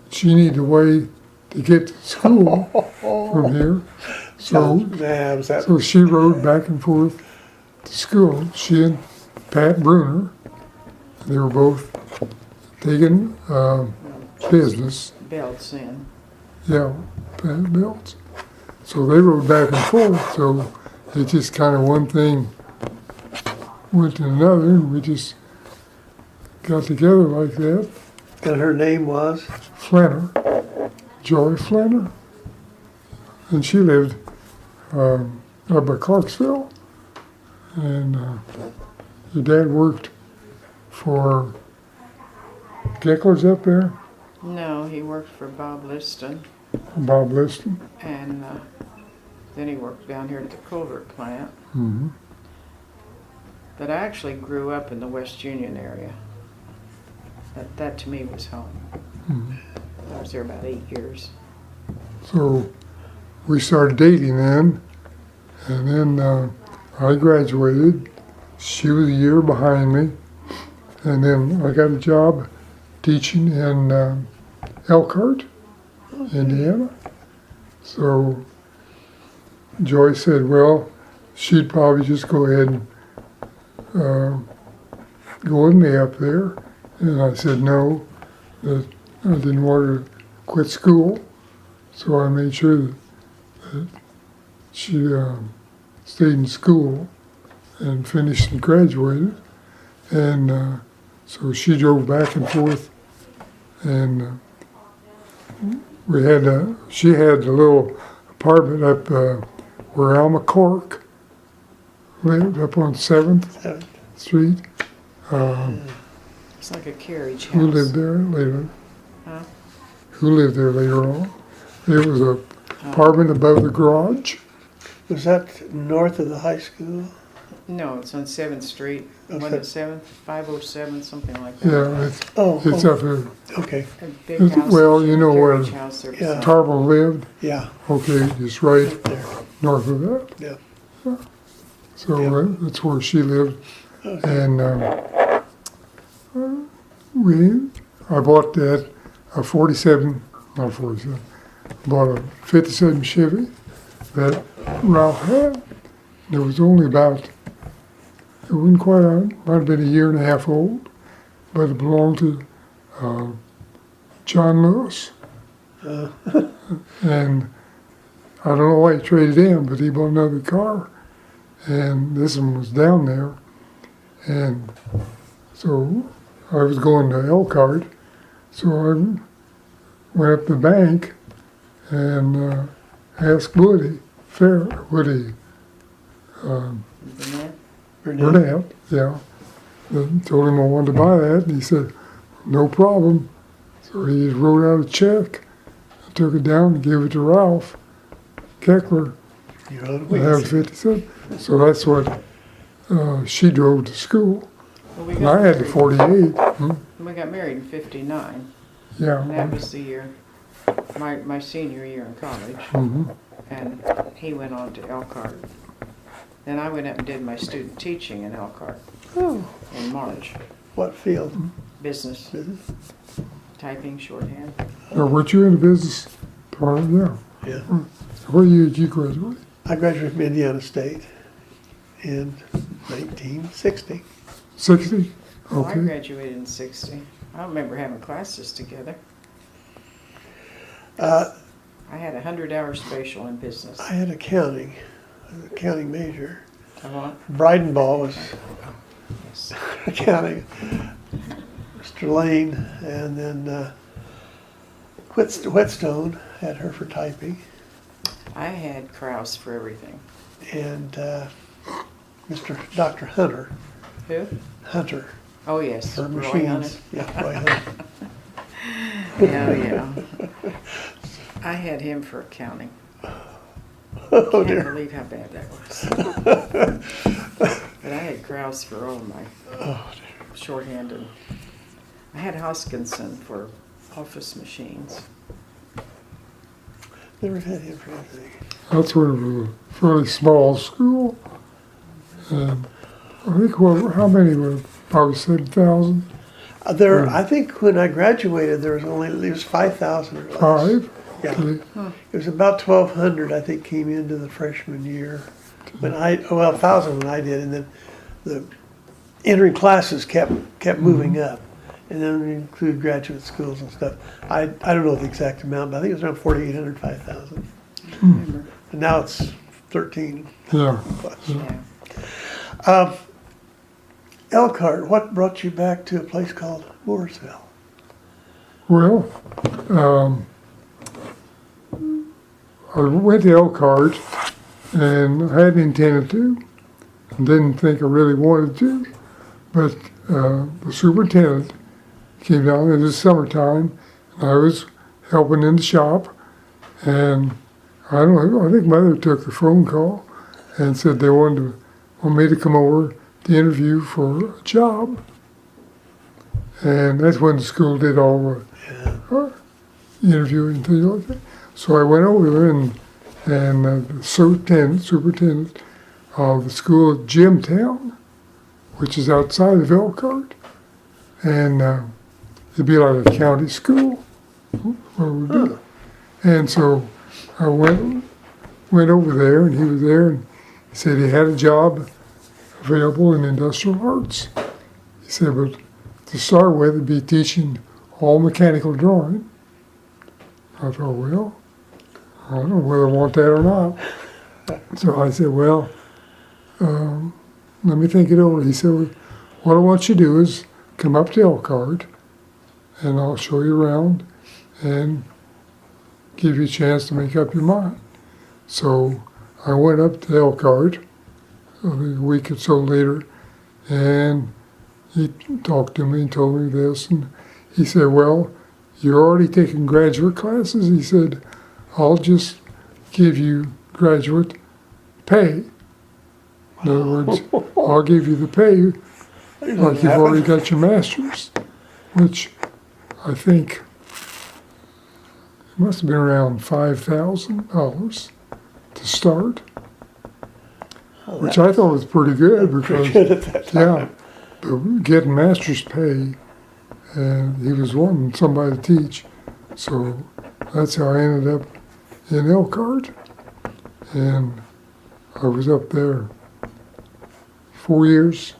Speaker 2: she needed a way to get to school from here. So she rode back and forth to school. She and Pat Bruner, they were both taking business.
Speaker 3: Belts in.
Speaker 2: Yeah, Pat Belts. So they rode back and forth. So it just kind of one thing went to another, and we just got together like that.
Speaker 1: And her name was?
Speaker 2: Flanner, Joy Flanner. And she lived up by Clarksville. And your dad worked for Geckler's up there,
Speaker 3: No, he worked for Bob Liston,
Speaker 2: Bob Liston.
Speaker 3: and then he worked down here at the Culvert plant.
Speaker 2: Mm-hmm.
Speaker 3: But I actually grew up in the West Union area. That to me was home.
Speaker 2: Mm-hmm.
Speaker 3: I was there about 8 years.
Speaker 2: So we started dating then, and then I graduated. She was a year behind me, and then I got a job teaching in Elkhart, Indiana. So Joy said, well, she'd probably just go ahead and go with me up there. And I said no, that I didn't want her to quit school. So I made sure that she stayed in school and finished and graduated. And so she drove back and forth, and she had a little apartment up where Alma Cork lived, up on 7th Street.
Speaker 3: It's like a carriage house.
Speaker 2: Who lived there later?
Speaker 3: Huh?
Speaker 2: Who lived there later on? It was a apartment above the garage.
Speaker 1: Was that north of the high school?
Speaker 3: No, it's on 7th Street.
Speaker 1: Oh,
Speaker 3: Wasn't it 7th? 507, something like that.
Speaker 2: Yeah, it's up there.
Speaker 1: Okay,
Speaker 3: A big house.
Speaker 2: Well, you know where
Speaker 3: carriage house there
Speaker 1: Yeah.
Speaker 3: beside.
Speaker 2: Tarble lived.
Speaker 1: yeah,
Speaker 2: Okay, just right
Speaker 1: right there,
Speaker 2: north of that.
Speaker 1: yeah.
Speaker 2: So
Speaker 1: Yeah.
Speaker 2: that's where she lived.
Speaker 1: Okay.
Speaker 2: And I bought that, a 47, not 47, bought a 57 Chevy that Ralph had. It was only about, it wasn't quite out, might have been a year and a half old, but it belonged to John Lewis. And I don't know why he traded in, but he bought another car, and this one was down there. And so I was going to Elkhart, so I went up to the bank and asked Woody, Burnett, yeah. Told him I wanted to buy that, and he said, no problem. So he just wrote out a check, took it down and gave it to Ralph Geckler.
Speaker 1: You rode a
Speaker 2: I had
Speaker 1: week.
Speaker 2: 57. So that's what she drove to school.
Speaker 3: Well, we
Speaker 2: And
Speaker 3: got
Speaker 2: I had the
Speaker 3: married-
Speaker 2: 48.
Speaker 3: We got married in 59, and
Speaker 2: Yeah.
Speaker 3: that was the year, my senior year in college,
Speaker 2: Mm-hmm.
Speaker 3: and he went on to Elkhart. Then I went up and did my student teaching in Elkhart
Speaker 1: Oh,
Speaker 3: in March.
Speaker 1: what field?
Speaker 3: Business,
Speaker 1: Business?
Speaker 3: typing, shorthand.
Speaker 2: Now, weren't you in the business part? Yeah.
Speaker 1: Yeah.
Speaker 2: What year did you graduate?
Speaker 1: I graduated from Indiana State in 1960.
Speaker 2: 60?
Speaker 3: Well, I
Speaker 2: Okay.
Speaker 3: graduated in 60. I don't remember having classes together.
Speaker 1: Uh,
Speaker 3: I had a 100-hour spatial in business.
Speaker 1: I had accounting, an accounting major.
Speaker 3: I want,
Speaker 1: Breidenball was
Speaker 3: yes.
Speaker 1: accounting. Mr. Lane, and then Whetstone had her for typing.
Speaker 3: I had Kraus for everything.
Speaker 1: And Dr. Hunter.
Speaker 3: Who?
Speaker 1: Hunter
Speaker 3: Oh, yes.
Speaker 1: for
Speaker 3: Roy
Speaker 1: machines. Yeah, Roy Hunter.
Speaker 3: Hunter. Yeah. I had him for accounting.
Speaker 1: Oh
Speaker 3: Can't
Speaker 1: dear.
Speaker 3: believe how bad that was. But I had Krause for all my shorthand, and I had Hoskinson for office machines.
Speaker 1: Never had him for anything.
Speaker 2: That's when it was a fairly small school. And I think, well, how many were? Probably 7,000?
Speaker 1: I think when I graduated, there was 5,000 or less.
Speaker 2: 5?
Speaker 1: Yeah.
Speaker 2: Okay.
Speaker 1: It was about 1,200, I think, came into the freshman year. 1,000 when I did, and then the entering classes kept moving up. And then we include graduate schools and stuff. I don't know the exact amount, but I think it was around 4,800, 5,000.
Speaker 3: Remember?
Speaker 1: And now it's 13
Speaker 2: Yeah.
Speaker 1: plus.
Speaker 3: Yeah.
Speaker 1: Elkhart, what brought you back to a place called Mooresville?
Speaker 2: Well, I went to Elkhart, and I hadn't intended to, and didn't think I really wanted to, but the superintendent came down. It was summertime, and I was helping in the shop, and I think Mother took the phone call and said they want me to come over to interview for a job, and that's when the school did all the interviewing and things like that. So I went over there, and the superintendent of the school at Jimtown, which is outside of Elkhart, and it'd be like a county school. What we do. And so I went over there, and he was there, and he said he had a job available in industrial arts. He said, but to start with, it'd be teaching all mechanical drawing. I thought, well, I don't know whether I want that or not. So I said, well, let me think it over. He said, well, what I want you to do is come up to Elkhart, and I'll show you around and give you a chance to make up your mind. So I went up to Elkhart a week or so later, and he talked to me and told me this, and he said, well, you're already taking graduate classes. He said, I'll just give you graduate pay. In other words, I'll give you the pay like you've already got your master's, which I think it must have been around $5,000 to start, which I thought was pretty good because,
Speaker 1: Good at that time.
Speaker 2: but getting master's pay, and he was wanting somebody to teach, so that's how I ended up in Elkhart, and I was up there 4 years,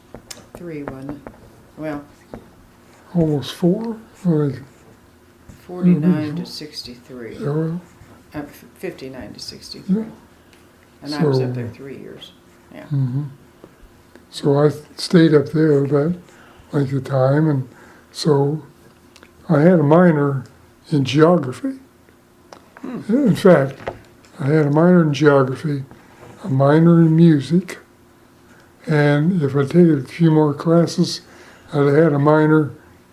Speaker 3: 3, wasn't it? Well,
Speaker 2: almost 4.
Speaker 3: 49 to 63.
Speaker 2: Yeah,
Speaker 3: 59 to 63.
Speaker 2: Yeah.
Speaker 3: And I was
Speaker 2: So-
Speaker 3: up there 3 years. Yeah.
Speaker 2: So I stayed up there that length of time, and so I had a minor in geography. In fact, I had a minor in geography, a minor in music, and if I'd taken a few more classes, I'd have had a minor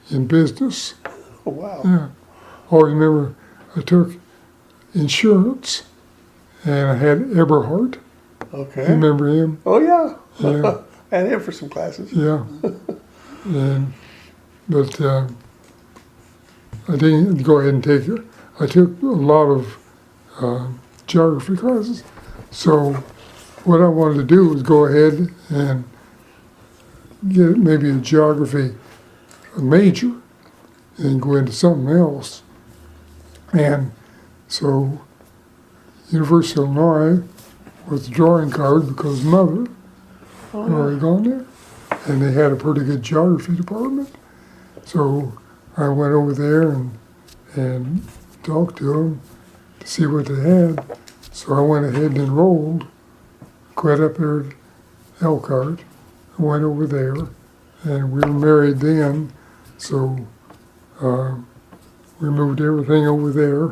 Speaker 2: in business.
Speaker 1: Oh, wow.
Speaker 2: Yeah. Oh, remember, I took insurance, and I had Eberhard.
Speaker 1: Okay.
Speaker 2: You remember him?
Speaker 1: Oh, yeah.
Speaker 2: Yeah.
Speaker 1: I had him for some classes.
Speaker 2: Yeah. But I didn't go ahead and take it. I took a lot of geography classes. So what I wanted to do was go ahead and get maybe a geography major and go into something else. And so University of Illinois was the drawing card because Mother had already gone there. And they had a pretty good geography department. So I went over there and talked to them to see what they had. So I went ahead and enrolled, quit up there at Elkhart, and went over there, and we were married then, so we moved everything over there,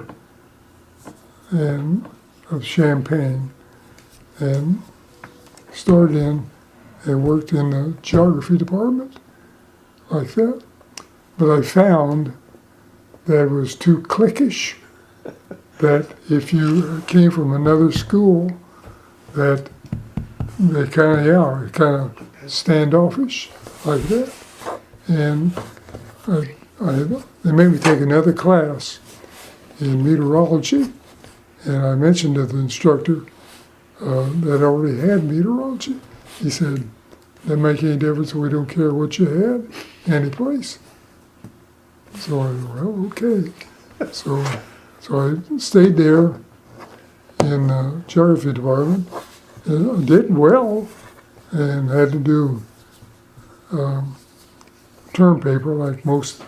Speaker 2: and of Champaign, and started in and worked in the geography department like that. But I found that it was too cliquish, that if you came from another school, that they kind of standoffish like that. And they made me take another class in meteorology, and I mentioned to the instructor that already had meteorology. He said, "Doesn't make any difference. We don't care what you had, any place." So I said, "Well, okay." So I stayed there in the geography department, and I did well, and had to do term paper like most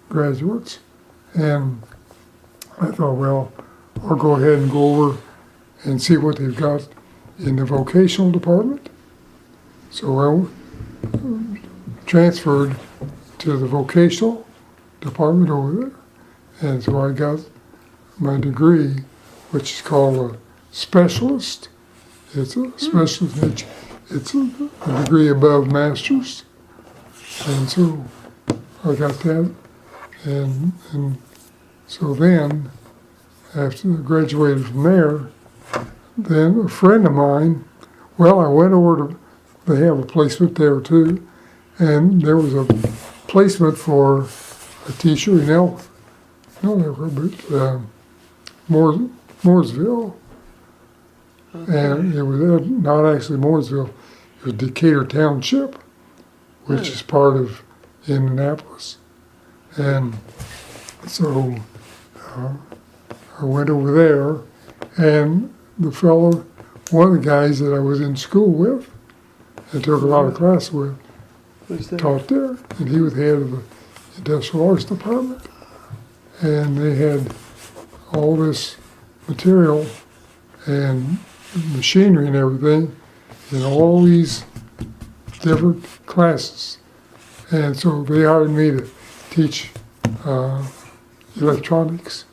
Speaker 2: graduates. And I thought, well, I'll go ahead and go over and see what they've got in the vocational department. So I transferred to the vocational department over there. And so I got my degree, which is called a specialist. It's a specialist. It's a degree above master's. And so I got that. And so then, after I graduated from there, then a friend of mine, well, I went over to, they have a placement there too, and there was a placement for a teacher in Mooresville. And it was not actually Mooresville, it was Decatur Township, which is part of Indianapolis. And so I went over there, and the fellow, one of the guys that I was in school with, and took a lot of classes with, taught there, and he was head of the industrial arts department. And they had all this material and machinery and everything in all these different classes. And so they hired me to teach electronics,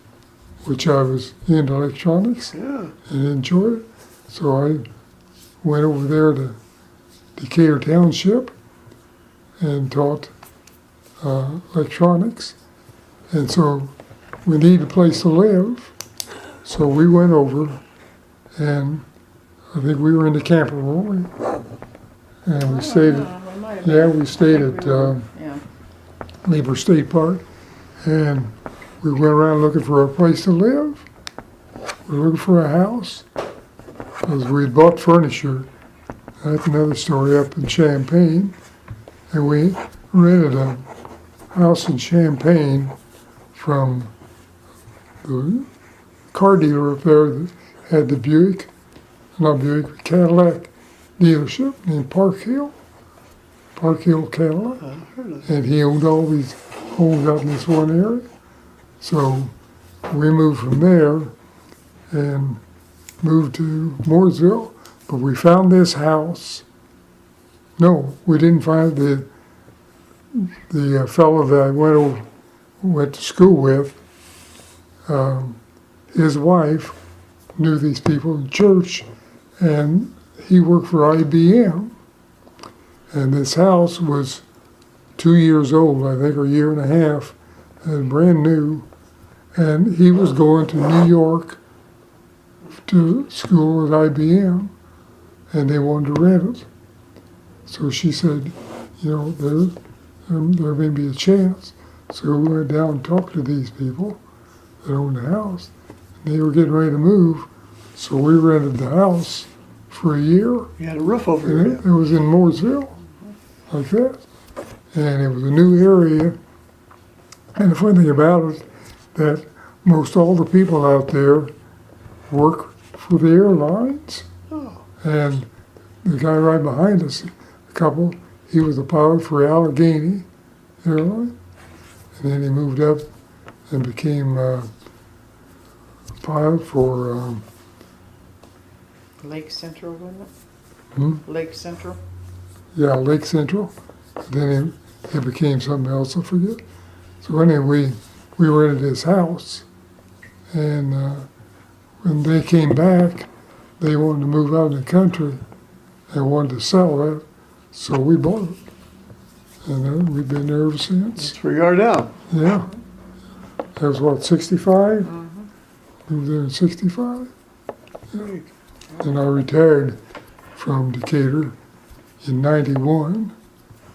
Speaker 2: which I was into electronics and enjoyed it. So I went over there to Decatur Township and taught electronics. And so we needed a place to live. So we went over, and I think we were in the camper, weren't we? And we stayed at Lieber State Park, and we went around looking for a place to live. We were looking for a house, because we had bought furniture. That's another story, up in Champaign. And we rented a house in Champaign from the car dealer up there that had the Cadillac dealership named Park Hill Cadillac. And he owned all these homes out in this one area. So we moved from there and moved to Mooresville, but we found this house. No, we didn't find the fellow that I went to school with. His wife knew these people in church, and he worked for IBM. And this house was 2 years old, I think, or a year and a half, and brand new. And he was going to New York to school at IBM, and they wanted to rent it. So she said, there may be a chance. So we went down and talked to these people that owned the house. And they were getting ready to move, so we rented the house for a year.
Speaker 1: You had a roof over your head.
Speaker 2: It was in Mooresville, like that. And it was a new area. And the funny thing about it, that most all the people out there work for the airlines.
Speaker 1: Oh.
Speaker 2: And the guy right behind us, a couple, he was a pilot for Allegheny Airline. And then he moved up and became a pilot for
Speaker 3: Lake Central, wasn't
Speaker 2: hmm?
Speaker 3: it? Lake Central?
Speaker 2: Yeah, Lake Central. Then he became something else, I forget. So anyway, we rented his house, and when they came back, they wanted to move out in the country and wanted to sell it. So we bought it. And we've been there ever since.
Speaker 1: That's where you are now.
Speaker 2: Yeah. That was what, 65? Moved there in 65.
Speaker 1: Great.
Speaker 2: And I retired from Decatur in 91.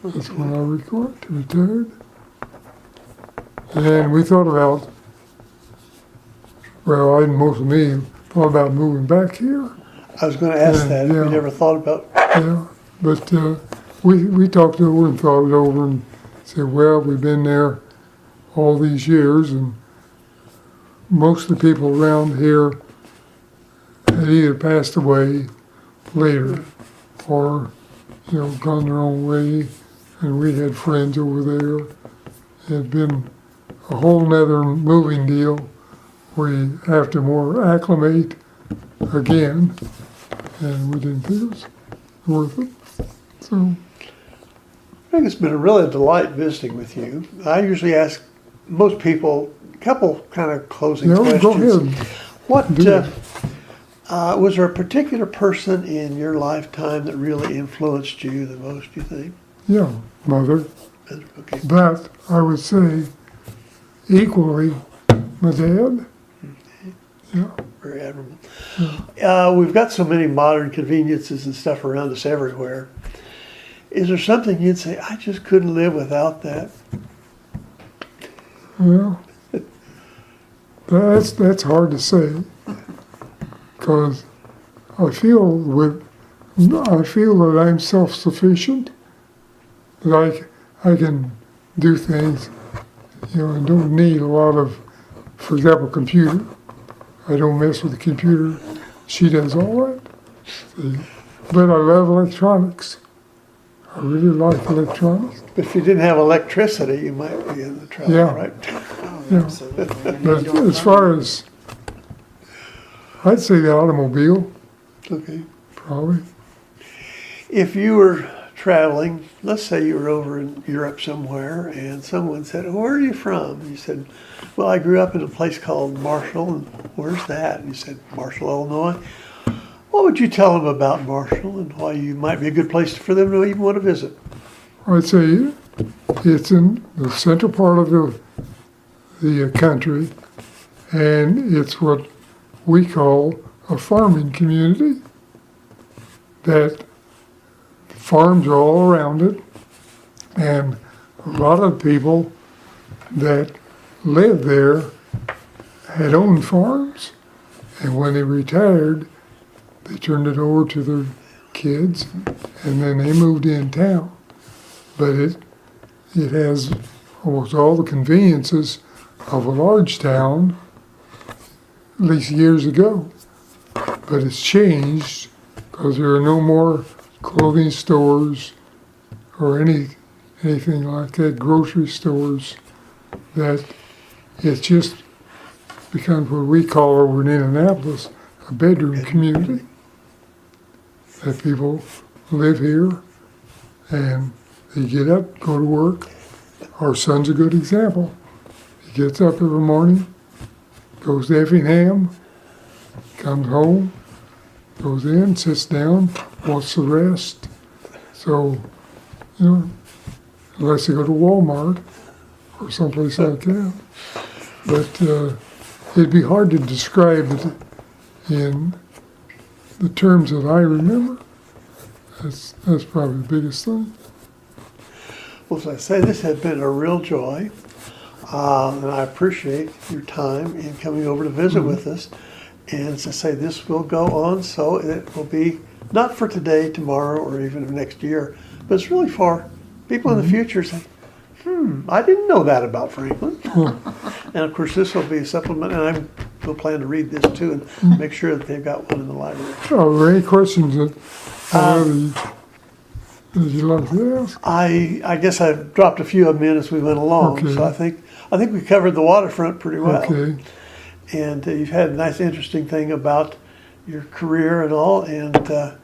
Speaker 2: That's when I retired. And we thought about, well, I didn't, most of me thought about moving back here.
Speaker 1: I was going to ask that. If
Speaker 2: Yeah.
Speaker 1: you never thought about.
Speaker 2: Yeah, but we talked over and thought it over and said, well, we've been there all these years, and most of the people around here had either passed away later or, gone their own way, and we had friends over there. It had been a whole nother moving deal. We have to more acclimate again, and we didn't think it was worth it. So,
Speaker 1: I think it's been a really delight visiting with you. I usually ask most people a couple kind of closing questions.
Speaker 2: go ahead.
Speaker 1: What
Speaker 2: Do it.
Speaker 1: was there a particular person in your lifetime that really influenced you the most, you think?
Speaker 2: Yeah, mother.
Speaker 1: Okay.
Speaker 2: But I would say equally my dad. Yeah.
Speaker 1: Very admirable. We've got so many modern conveniences and stuff around us everywhere. Is there something you'd say, I just couldn't live without that?
Speaker 2: Well, that's hard to say because I feel that I'm self-sufficient, that I can do things, and don't need a lot of, for example, computer. I don't mess with the computer. She does all that. See? But I love electronics. I really like electronics.
Speaker 1: But if you didn't have electricity, you might be in the trouble,
Speaker 2: Yeah.
Speaker 1: right?
Speaker 3: Oh,
Speaker 2: Yeah.
Speaker 3: absolutely. And
Speaker 2: But
Speaker 3: you don't
Speaker 2: as far as, I'd say the automobile,
Speaker 1: Okay.
Speaker 2: probably.
Speaker 1: If you were traveling, let's say you were over in Europe somewhere, and someone said, where are you from? And you said, well, I grew up in a place called Marshall, and where's that? And you said, Marshall, Illinois. What would you tell them about Marshall and why you might be a good place for them to even want to visit?
Speaker 2: I'd say it's in the central part of the country, and it's what we call a farming community. That farms are all around it, and a lot of people that lived there had owned farms, and when they retired, they turned it over to their kids, and then they moved in town. But it has almost all the conveniences of a large town, at least years ago. But it's changed because there are no more clothing stores or anything like that, grocery stores, that it's just becomes what we call over in Indianapolis a bedroom community. That people live here and they get up, go to work. Our son's a good example. He gets up every morning, goes to Effingham, comes home, goes in, sits down, wants to rest. So, unless you go to Walmart or someplace like that. But it'd be hard to describe it in the terms that I remember. That's probably the biggest thing.
Speaker 1: Well, as I say, this has been a real joy, and I appreciate your time in coming over to visit with us. And as I say, this will go on, so it will be not for today, tomorrow, or even next year, but it's really for people in the future saying, I didn't know that about Franklin. And of course, this will be a supplement, and I will plan to read this too and make sure that they've got one in the library.
Speaker 2: Are there any questions that you'd like to ask?
Speaker 1: I guess I dropped a few of them in as we went along,
Speaker 2: Okay.
Speaker 1: so I think we covered the waterfront pretty well.
Speaker 2: Okay.
Speaker 1: And you've had a nice, interesting thing about your career and all, and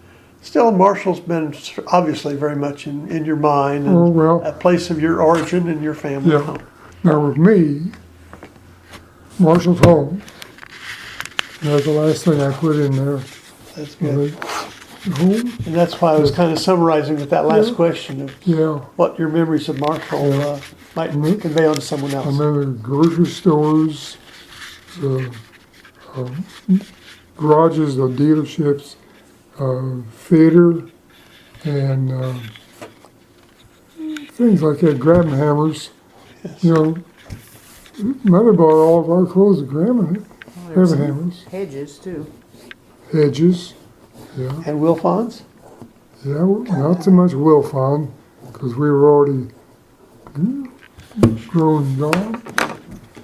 Speaker 1: still Marshall's been obviously very much in your mind and
Speaker 2: Oh, well.
Speaker 1: a place of your origin and your family
Speaker 2: Yeah.
Speaker 1: home.
Speaker 2: Now with me, Marshall's home. That's the last thing I put in there.
Speaker 1: That's good.
Speaker 2: home.
Speaker 1: And that's why I was kind of summarizing with that last
Speaker 2: Yeah.
Speaker 1: question of
Speaker 2: Yeah.
Speaker 1: what your memories of Marshall might convey on to someone
Speaker 2: I
Speaker 1: else.
Speaker 2: remember grocery stores, the garages, the dealerships, theater, and things like that, grabbing hammers. You know, Mother bought all of our clothes at grabbing hammers.
Speaker 3: Hedges too.
Speaker 2: Hedges, yeah.
Speaker 1: And Wilfons?
Speaker 2: Yeah, not so much Wilfon, because we were already grown and gone.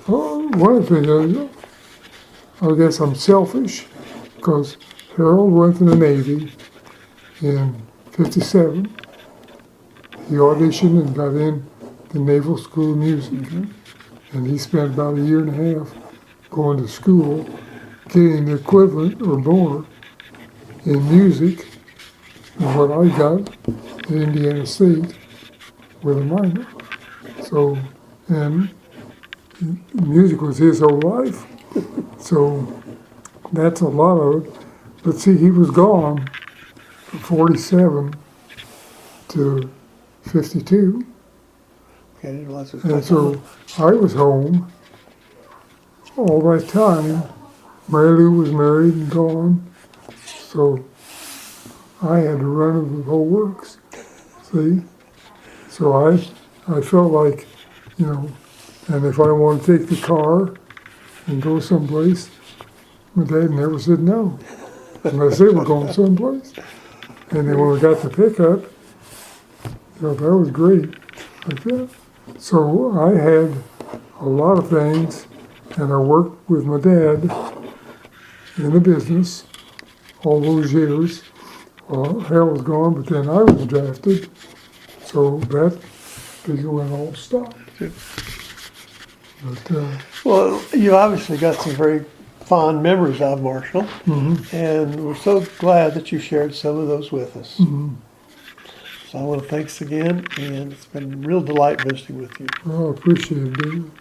Speaker 2: Oh, one of the things, I guess I'm selfish, because Harold went to the Navy in '57. He auditioned and got in the Naval School of Music. And he spent about a year and a half going to school, getting the equivalent or more in music than what I got at Indiana State with a minor. So, and music was his whole life. So that's a lot of it. But see, he was gone from 47 to 52.
Speaker 1: Okay, I didn't realize it was
Speaker 2: And
Speaker 1: that long.
Speaker 2: so I was home all that time. Mary Lou was married and gone. So I had to run the whole works. See? So I felt like, you know, and if I wanted to take the car and go someplace, my dad never said no, unless they were going someplace. And then when we got the pickup, you know, that was great, like that. So I had a lot of things, and I worked with my dad in the business all those years. Harold was gone, but then I was drafted, so that figure went all stopped. But
Speaker 1: Well, you obviously got some very fond memories of Marshall, and we're so glad that you shared some of those with us. So I want to thanks again, and it's been a real delight visiting with you.
Speaker 2: I appreciate it, David.